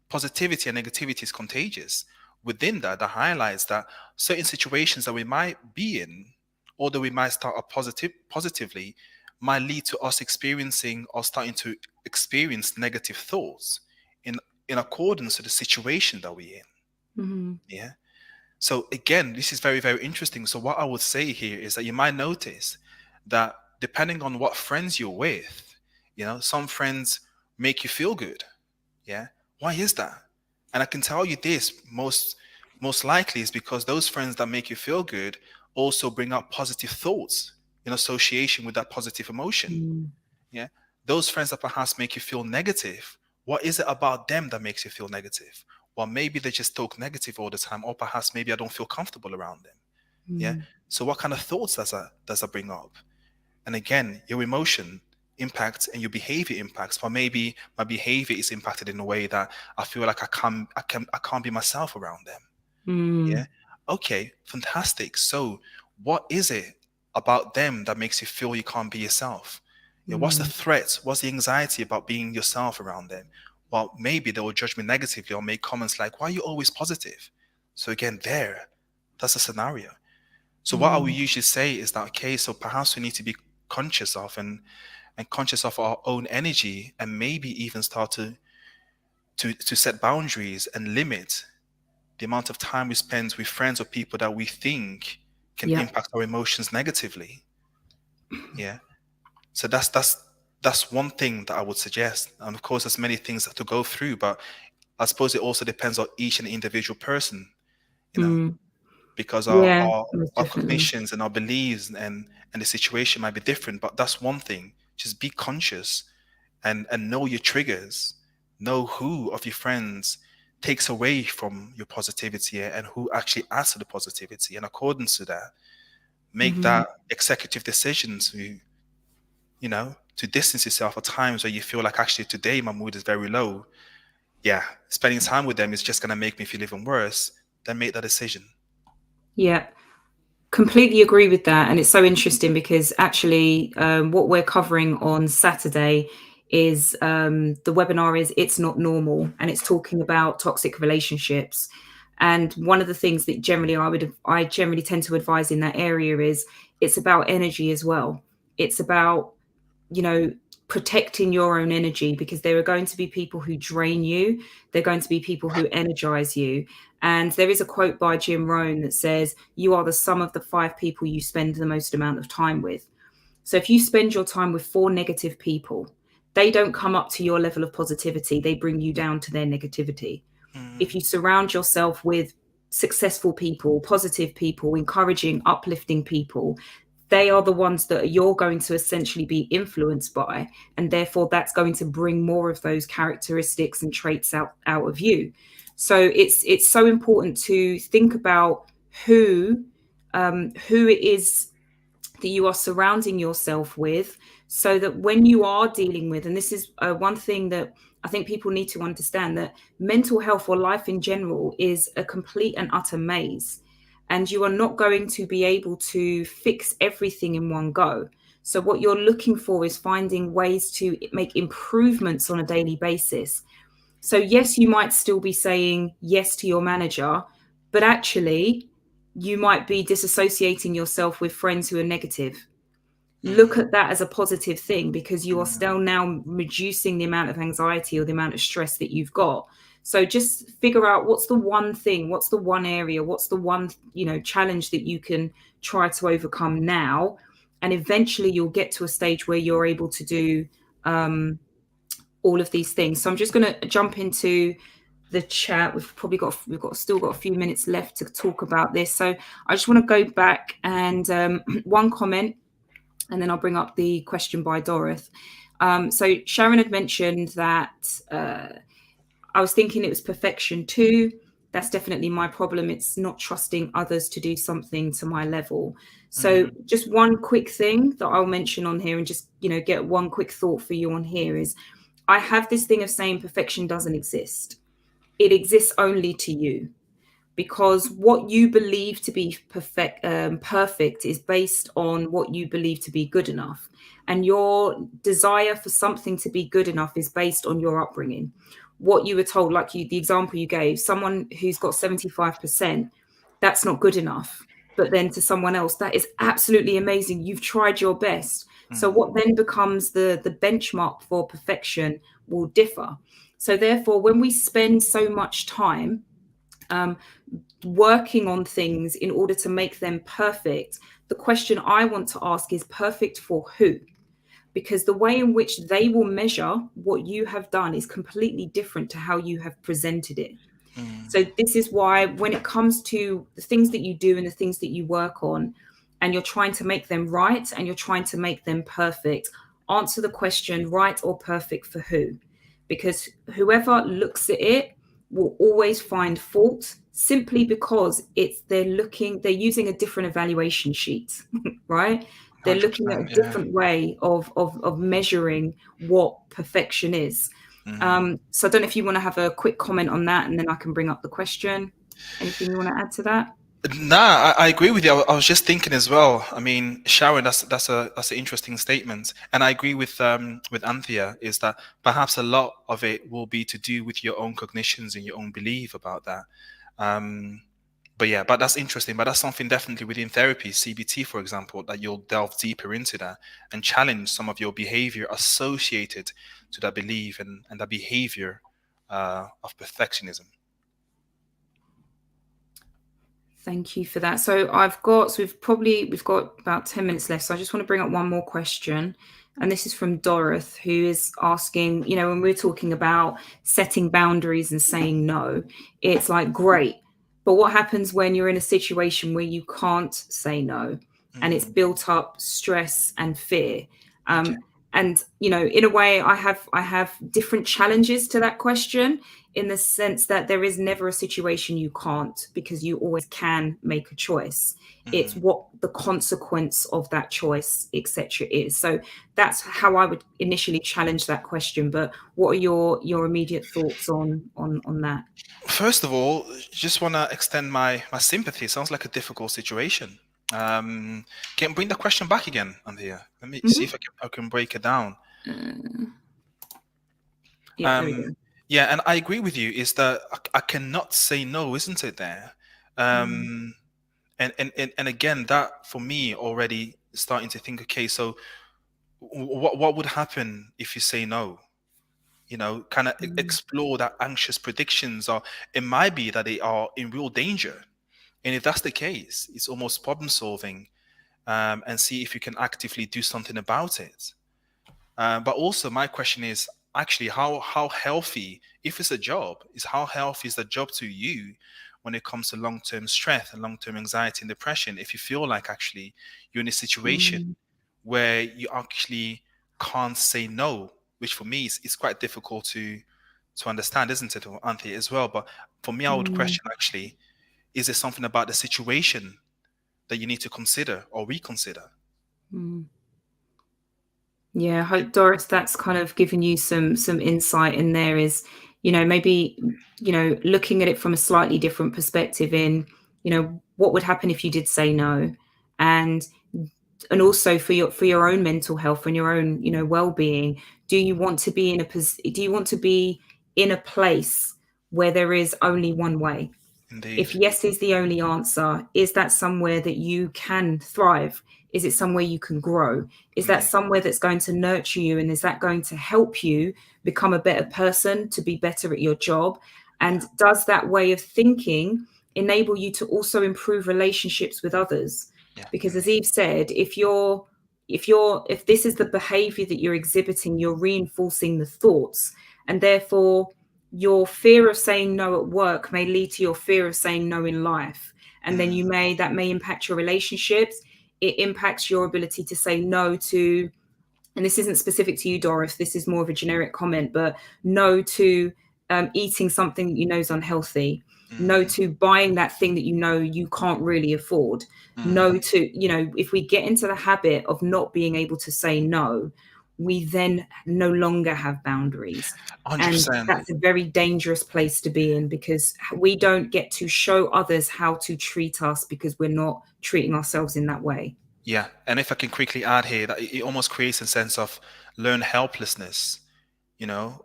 positivity and negativity is contagious, within that highlights that certain situations that we might be in, although we might start off positively, might lead to us experiencing or starting to experience negative thoughts in accordance to the situation that we're in. mm, Yeah. So again, this is very, very interesting. So what I would say here is that you might notice that depending on what friends you're with, some friends make you feel good. Yeah. Why is that? And I can tell you this most likely is because those friends that make you feel good also bring up positive thoughts in association with that positive emotion. mm, Yeah. Those friends that perhaps make you feel negative, what is it about them that makes you feel negative? Well, maybe they just talk negative all the time, or perhaps maybe I don't feel comfortable around them. Yeah. mm, So what kind of thoughts does that bring up? And again, your emotion impacts and your behavior impacts. But maybe my behavior is impacted in a way that I feel like I can't be myself around them. Yeah. mm, Okay, fantastic. So, what is it about them that makes you feel you can't be yourself? Yeah, what's the mm, threat? What's the anxiety about being yourself around them? Well, maybe they will judge me negatively or make comments like, "Why are you always positive?" So again, that's a scenario. So what I would mm, usually say is that, okay, so perhaps we need to be conscious of and conscious of our own energy, and maybe even start to set boundaries and limit the amount of time we spend with friends or people that we think can yeah. impact our emotions negatively. Yeah. So that's one thing that I would suggest. And of course, there's many things to go through, but I suppose it also depends on each and individual person, you know, Mm, because our yeah, our, most our definitely. cognitions and our beliefs and the situation might be different. But that's one thing. Just be conscious and know your triggers. Know who of your friends takes away from your positivity and who actually adds to the positivity. And according to that, make Mhm. that executive decision to distance yourself at times where you feel like actually today my mood is very low. Yeah, spending time with them is just gonna make me feel even worse. Then make that decision. Yeah, completely agree with that. And it's so interesting because actually, what we're covering on Saturday is the webinar is It's Not Normal, and it's talking about toxic relationships. And one of the things that generally I generally tend to advise in that area is it's about energy as well. It's about you know, protecting your own energy, because there are going to be people who drain you. They're going to be people who energize you. And there is a quote by Jim Rohn that says, "You are the sum of the 5 people you spend the most amount of time with." So if you spend your time with 4 negative people, they don't come up to your level of positivity, they bring you down to their negativity. If you surround yourself with successful people, positive people, encouraging, uplifting people, they are the ones that you're going to essentially be influenced by, and therefore that's going to bring more of those characteristics and traits out of you. So it's so important to think about who it is that you are surrounding yourself with, so that when you are dealing with, and this is one thing that I think people need to understand, that mental health or life in general is a complete and utter maze, and you are not going to be able to fix everything in one go. So what you're looking for is finding ways to make improvements on a daily basis. So yes, you might still be saying yes to your manager, but actually you might be disassociating yourself with friends who are negative. Look at that as a positive thing, because you are still now reducing the amount of anxiety or the amount of stress that you've got. So just figure out what's the one thing, what's the one area, what's the one, challenge that you can try to overcome now. And eventually you'll get to a stage where you're able to do all of these things. So I'm just going to jump into the chat. We've still got a few minutes left to talk about this. So I just want to go back and one comment, and then I'll bring up the question by Dorothy. So Sharon had mentioned that I was thinking it was perfection too. That's definitely my problem. It's not trusting others to do something to my level. So just one quick thing that I'll mention on here, and just, get one quick thought for you on here is, I have this thing of saying perfection doesn't exist. It exists only to you, because what you believe to be perfect is based on what you believe to be good enough. And your desire for something to be good enough is based on your upbringing. What you were told, like the example you gave, someone who's got 75%, that's not good enough. But then to someone else, that is absolutely amazing. You've tried your best. So what then becomes the benchmark for perfection will differ. So therefore, when we spend so much time working on things in order to make them perfect, the question I want to ask is, perfect for who? Because the way in which they will measure what you have done is completely different to how you have presented it. So this is why when it comes to the things that you do and the things that you work on, and you're trying to make them right and you're trying to make them perfect, answer the question, right or perfect for who? Because whoever looks at it will always find fault, simply because they're using a different evaluation sheet, right? They're looking at 100%, a yeah. different way of measuring what perfection is. Mm. So I don't know if you want to have a quick comment on that, and then I can bring up the question. Anything you want to add to that? Nah, I agree with you. I was just thinking as well. I mean, Sharon, that's an interesting statement, and I agree with Anthea, is that perhaps a lot of it will be to do with your own cognitions and your own belief about that. Um, but yeah, but that's interesting. But that's something definitely within therapy, CBT, for example, that you'll delve deeper into that and challenge some of your behavior associated to that belief and that behavior of perfectionism. Thank you for that. So we've got about 10 minutes left. So I just want to bring up one more question. And this is from Dorothy, who is asking, when we're talking about setting boundaries and saying no, it's like, great. But what happens when you're in a situation where you can't say no, and it's built up stress and fear? Okay. And in a way, I have different challenges to that question, in the sense that there is never a situation you can't, because you always can make a choice. It's what the consequence of that choice, etc., is. So that's how I would initially challenge that question. But what are your immediate thoughts on that? First of all, just want to extend my sympathy. Sounds like a difficult situation. Can bring the question back again, Anthea. Let me see if I can break it down. Yeah, there we go. Yeah, and I agree with you. Is that I cannot say no, isn't it? There, and again, that for me already starting to think. Okay, so what would happen if you say no? Kind of Mm, explore that anxious predictions, or it might be that they are in real danger. And if that's the case, it's almost problem solving, and see if you can actively do something about it. But also, my question is actually how healthy, if it's a job, is how healthy is the job to you when it comes to long-term stress and long-term anxiety and depression? If you feel like actually you're in a situation mm, where you actually can't say no, which for me is quite difficult to understand, isn't it, Anthea, as well? But for me, I would mm, question actually, is there something about the situation that you need to consider or reconsider? mm. Yeah, I hope Doris, that's kind of given you some insight in there. Is, maybe, looking at it from a slightly different perspective in, what would happen if you did say no, and also for your own mental health and your own, well-being. Do you want to be in a place where there is only one way? Indeed. If yes is the only answer, is that somewhere that you can thrive? Is it somewhere you can grow? Is that Indeed. somewhere that's going to nurture you? And is that going to help you become a better person, to be better at your job? Yeah. And does that way of thinking enable you to also improve relationships with others? Yeah. Because as Indeed. Eve said, if this is the behavior that you're exhibiting, you're reinforcing the thoughts. And therefore your fear of saying no at work may lead to your fear of saying no in life, and then Mm, that may impact your relationships. It impacts your ability to say no to, and this isn't specific to you, Doris, this is more of a generic comment, but no to eating something that you know is unhealthy, no mm, to buying that thing that you know you can't really afford, mm. no to, if we get into the habit of not being able to say no, we then no longer have boundaries. And 100%. that's a very dangerous place to be in, because we don't get to show others how to treat us because we're not treating ourselves in that way. Yeah. And if I can quickly add here, that it almost creates a sense of learned helplessness,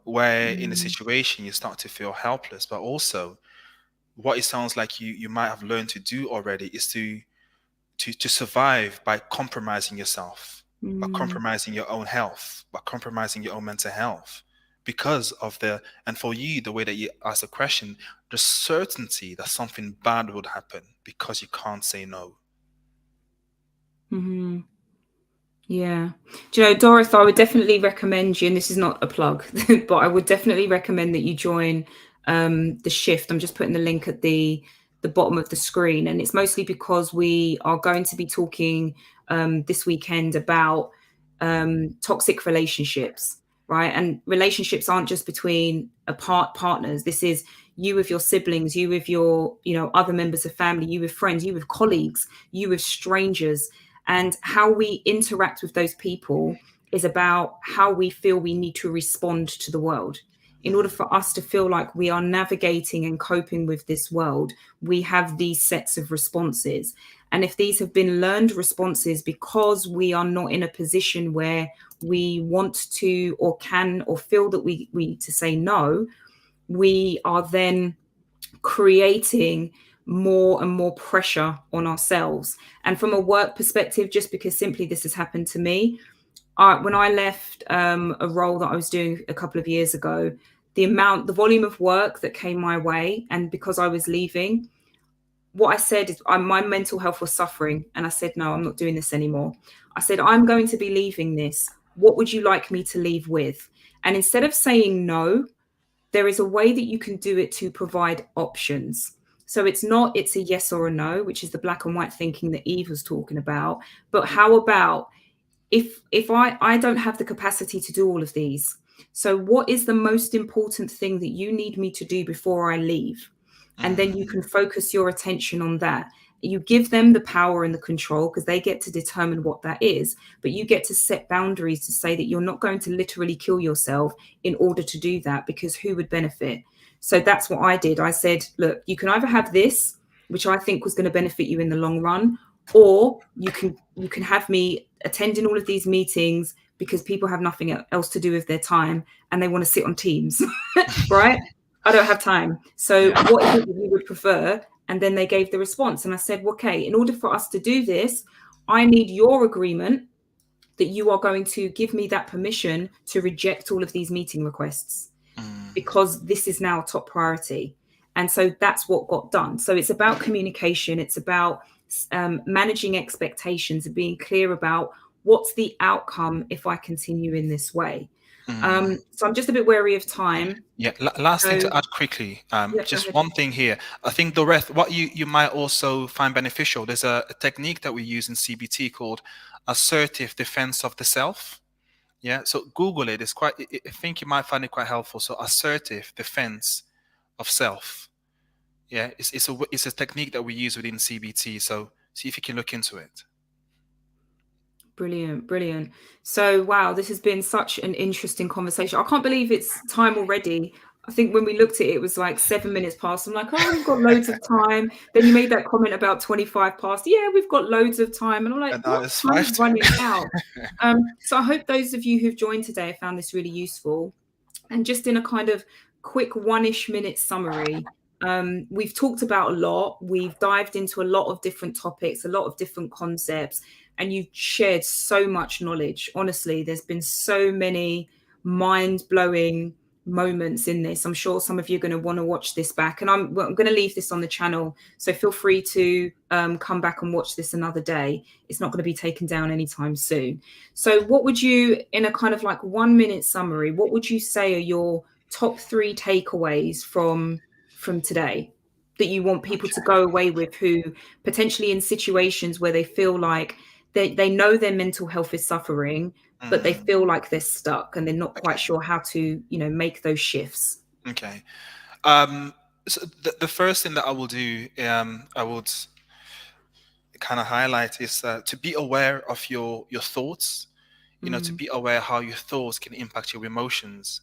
where in a Mm, situation you start to feel helpless, but also what it sounds like you might have learned to do already is to survive by compromising yourself, by mm, compromising your own health, by compromising your own mental health, because of and for you, the way that you ask the question, the certainty that something bad would happen because you can't say no. mhm. Yeah. Do you know, Doris, I would definitely recommend you, and this is not a plug, but I would definitely recommend that you join the SHiFT. I'm just putting the link at the bottom of the screen. And it's mostly because we are going to be talking this weekend about toxic relationships, right? And relationships aren't just between partners. This is you with your siblings, you with your, other members of family, you with friends, you with colleagues, you with strangers. And how we interact with those people is about how we feel we need to respond to the world. In order Mhm. for us to feel like we are navigating and coping with this world, we have these sets of responses. And if these have been learned responses because we are not in a position where we want to or can or feel that we need to say no, we are then creating more and more pressure on ourselves. And from a work perspective, just because simply this has happened to me, when I left a role that I was doing a couple of years ago, the volume of work that came my way, and because I was leaving, what I said is my mental health was suffering. And I said, no, I'm not doing this anymore. I said, I'm going to be leaving this. What would you like me to leave with? And instead of saying no, there is a way that you can do it to provide options. So it's a yes or a no, which is the black and white thinking that Eve was talking about. But how about if I don't have the capacity to do all of these, so what is the most important thing that you need me to do before I leave? And then you Mm, can focus your attention on that. You give them the power and the control because they get to determine what that is, but you get to set boundaries to say that you're not going to literally kill yourself in order to do that, because who would benefit? So that's what I did. I said, look, you can either have this, which I think was going to benefit you in the long run, or you can have me attending all of these meetings because people have nothing else to do with their time and they want to sit on Teams, right? I don't have time. So yeah. what is it that you would prefer? And then they gave the response. And I said, well, okay, in order for us to do this, I need your agreement that you are going to give me that permission to reject all of these meeting requests because this is now top priority. And so that's what got done. So it's about communication. It's about managing expectations and being clear about what's the outcome if I continue in this way. So I'm just a bit wary of time. Yeah, last thing So to add quickly, yeah, go just ahead. one thing here. I think the rest, what you might also find beneficial, there's a technique that we use in CBT called assertive defense of the self. Yeah, so Google it. It's quite, I think you might find it quite helpful. So assertive defense of self. Yeah, it's a technique that we use within CBT. So see if you can look into it. Brilliant, brilliant. So, wow, this has been such an interesting conversation. I can't believe it's time already. I think when we looked at it, it was like 7 minutes past. I'm like, oh, we've got loads of time. Then you made that comment about 25 past. Yeah, we've got loads of time. And I'm like, And now what? it's Time's 5 to. running out. So I hope those of you who've joined today found this really useful. And just in a kind of quick one-ish minute summary, we've talked about a lot. We've dived into a lot of different topics, a lot of different concepts, and you've shared so much knowledge. Honestly, there's been so many mind-blowing moments in this. I'm sure some of you are going to want to watch this back, and I'm going to leave this on the channel, so feel free to come back and watch this another day. It's not going to be taken down anytime soon. So what would you, in a kind of like 1 minute summary, what would you say are your top 3 takeaways from today that you want people to go away with, who potentially in situations where they feel like they know their mental health is suffering, but they feel like they're stuck and they're not quite sure how to, make those shifts? Okay. So the first thing that I will do, I would kind of highlight is to be aware of your thoughts. To be aware how your thoughts can impact your emotions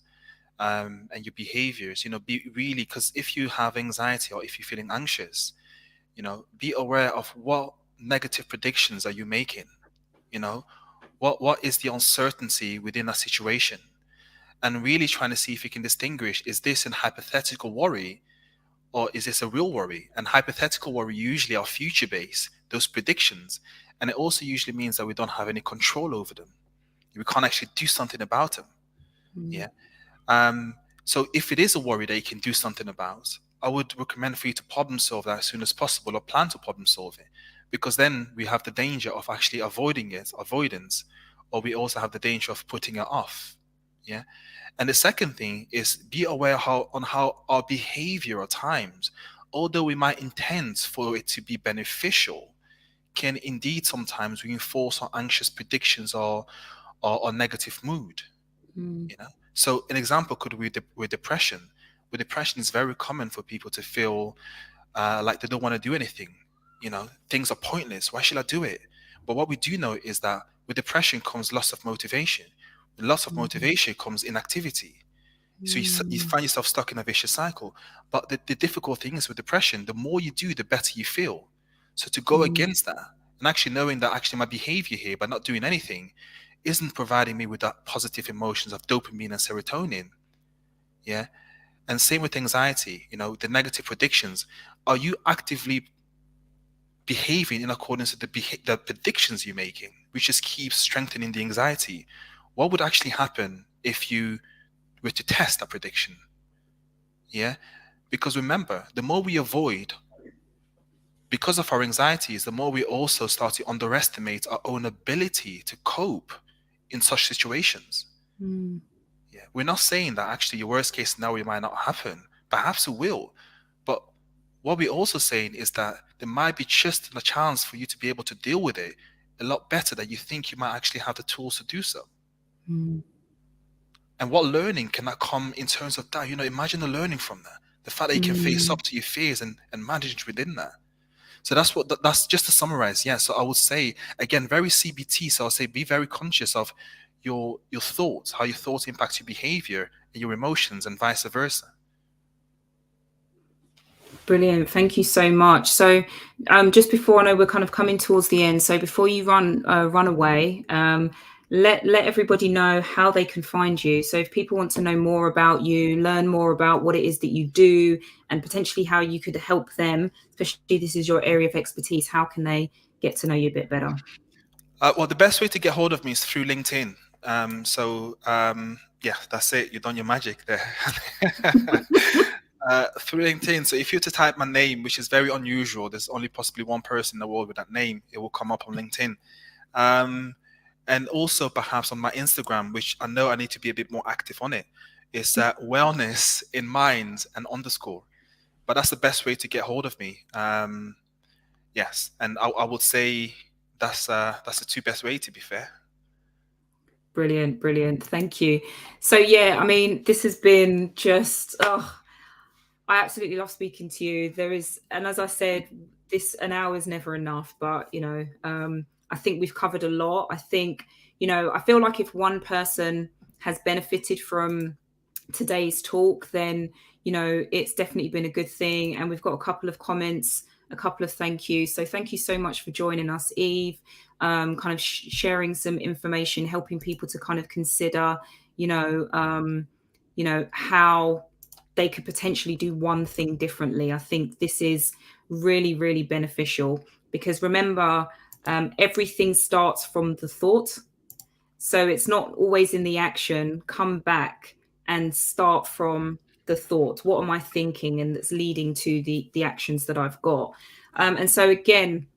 and your behaviors. Be really, because if you have anxiety or if you're feeling anxious, be aware of what negative predictions are you making. What is the uncertainty within a situation, and really trying to see if you can distinguish, is this an hypothetical worry or is this a real worry? And hypothetical worry usually are future based, those predictions, and it also usually means that we don't have any control over them. We can't actually do something about them. Yeah. So if it is a worry that you can do something about, I would recommend for you to problem solve that as soon as possible, or plan to problem solve it, because then we have the danger of actually avoidance, or we also have the danger of putting it off. Yeah. And the second thing is be aware how our behavior at times, although we might intend for it to be beneficial, can indeed sometimes reinforce our anxious predictions or negative mood. So an example could be with depression. With depression, it's very common for people to feel like they don't want to do anything. Things are pointless. Why should I do it? But what we do know is that with depression comes loss of motivation. With loss of motivation comes inactivity. So you find yourself stuck in a vicious cycle. But the difficult thing is with depression, the more you do, the better you feel. So to go against that, and actually knowing that actually my behavior here by not doing anything isn't providing me with that positive emotions of dopamine and serotonin. Yeah. And same with anxiety, the negative predictions. Are you actively behaving in accordance with the predictions you're making, which just keeps strengthening the anxiety? What would actually happen if you were to test that prediction? Yeah. Because remember, the more we avoid, because of our anxieties, the more we also start to underestimate our own ability to cope in such situations. Yeah, we're not saying that actually your worst case scenario might not happen. Perhaps it will. But what we're also saying is that there might be just a chance for you to be able to deal with it a lot better than you think you might actually have the tools to do so. And what learning can that come in terms of that? Imagine the learning from that. The fact that you can face up to your fears and manage within that. So that's just to summarize. Yeah. So I would say, again, very CBT. So I'll say be very conscious of your thoughts, how your thoughts impact your behavior and your emotions, and vice versa. Brilliant. Thank you so much. So just before, I know we're kind of coming towards the end, so before you run away, let everybody know how they can find you. So if people want to know more about you, learn more about what it is that you do, and potentially how you could help them, especially this is your area of expertise, how can they get to know you a bit better? Well, the best way to get hold of me is through LinkedIn. Yeah, that's it. You've done your magic there. Through LinkedIn. So if you were to type my name, which is very unusual, there's only possibly one person in the world with that name, it will come up on LinkedIn. And also perhaps on my Instagram, which I know I need to be a bit more active on it, is wellness in mind and underscore. But that's the best way to get hold of me. Yes, and I would say that's the two best way, to be fair. Brilliant. Thank you. So yeah, I mean, this has been just, I absolutely love speaking to you. And as I said, an hour is never enough, but I think we've covered a lot. I think, I feel like if one person has benefited from today's talk, then, it's definitely been a good thing. And we've got a couple of comments, a couple of thank yous. So thank you so much for joining us, Eve. Kind of sharing some information, helping people to kind of consider, how they could potentially do one thing differently. I think this is really, really beneficial because remember, everything starts from the thought. So it's not always in the action. Come back and start from the thought. What am I thinking? And that's leading to the actions that I've got. And so again,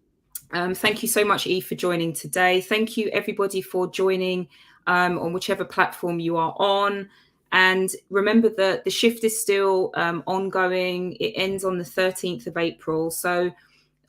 thank you so much, Eve, for joining today. Thank you, everybody, for joining on whichever platform you are on. And remember that the SHiFT is still ongoing. It ends on the 13th of April. So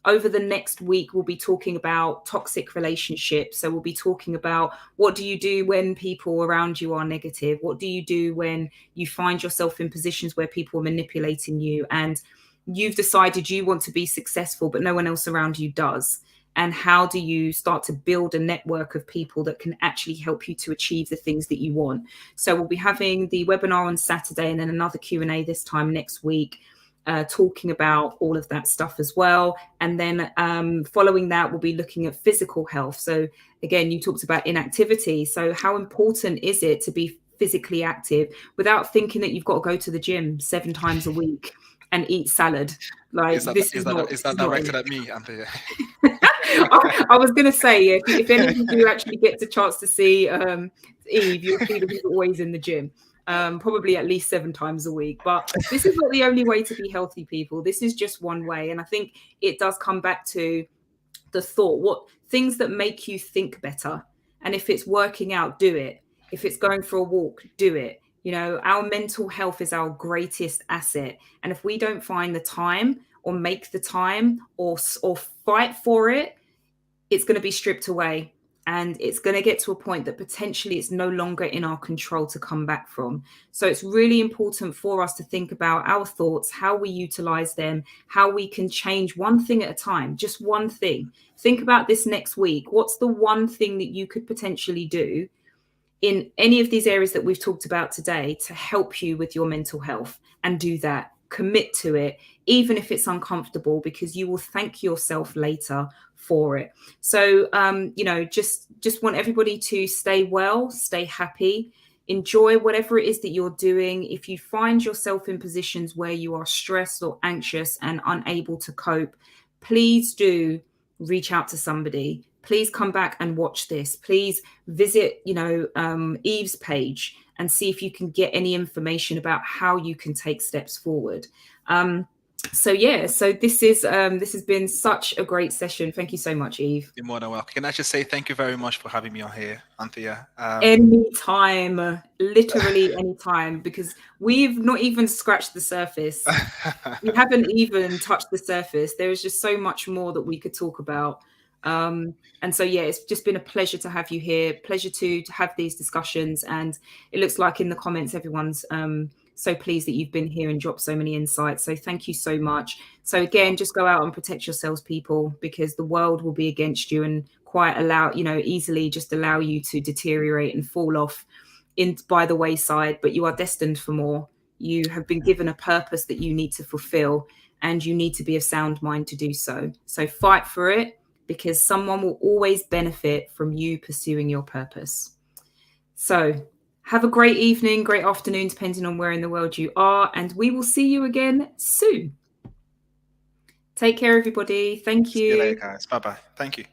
over the next week, we'll be talking about toxic relationships. So we'll be talking about what do you do when people around you are negative? What do you do when you find yourself in positions where people are manipulating you and you've decided you want to be successful, but no one else around you does? And how do you start to build a network of people that can actually help you to achieve the things that you want? So we'll be having the webinar on Saturday and then another Q&A this time next week, talking about all of that stuff as well. And then following that, we'll be looking at physical health. So again, you talked about inactivity. So how important is it to be physically active without thinking that you've got to go to the gym 7 times a week and eat salad? Like Is that directed at me, Anthea? I was going to say, if any of you actually get the chance to see Eve, you'll see that he's always in the gym, probably at least 7 times a week. But this is not the only way to be healthy, people. This is just one way. And I think it does come back to the thought, what things that make you think better. And if it's working out, do it. If it's going for a walk, do it. Our mental health is our greatest asset. And if we don't find the time or make the time or fight for it, it's going to be stripped away. And it's going to get to a point that potentially it's no longer in our control to come back from. So it's really important for us to think about our thoughts, how we utilize them, how we can change one thing at a time, just one thing. Think about this next week. What's the one thing that you could potentially do in any of these areas that we've talked about today to help you with your mental health? And do that. Commit to it, even if it's uncomfortable, because you will thank yourself later for it. So, just want everybody to stay well, stay happy, enjoy whatever it is that you're doing. If you find yourself in positions where you are stressed or anxious and unable to cope, please do reach out to somebody. Please come back and watch this. Please visit, Eve's page and see if you can get any information about how you can take steps forward. So this has been such a great session. Thank you so much, Eve. You're more than welcome. Can I just say thank you very much for having me on here, Anthea? Anytime, literally anytime, because we've not even scratched the surface. We haven't even touched the surface. There is just so much more that we could talk about. And so, it's just been a pleasure to have you here. Pleasure to have these discussions. And it looks like in the comments, everyone's so pleased that you've been here and dropped so many insights. So thank you so much. So again, just go out and protect yourselves, people, because the world will be against you and quite easily just allow you to deteriorate and fall off by the wayside. But you are destined for more. You have been given a purpose that you need to fulfill, and you need to be of sound mind to do so. So fight for it, because someone will always benefit from you pursuing your purpose. So have a great evening, great afternoon, depending on where in the world you are. And we will see you again soon. Take care, everybody. Thank you. See you later, guys. Bye-bye. Thank you.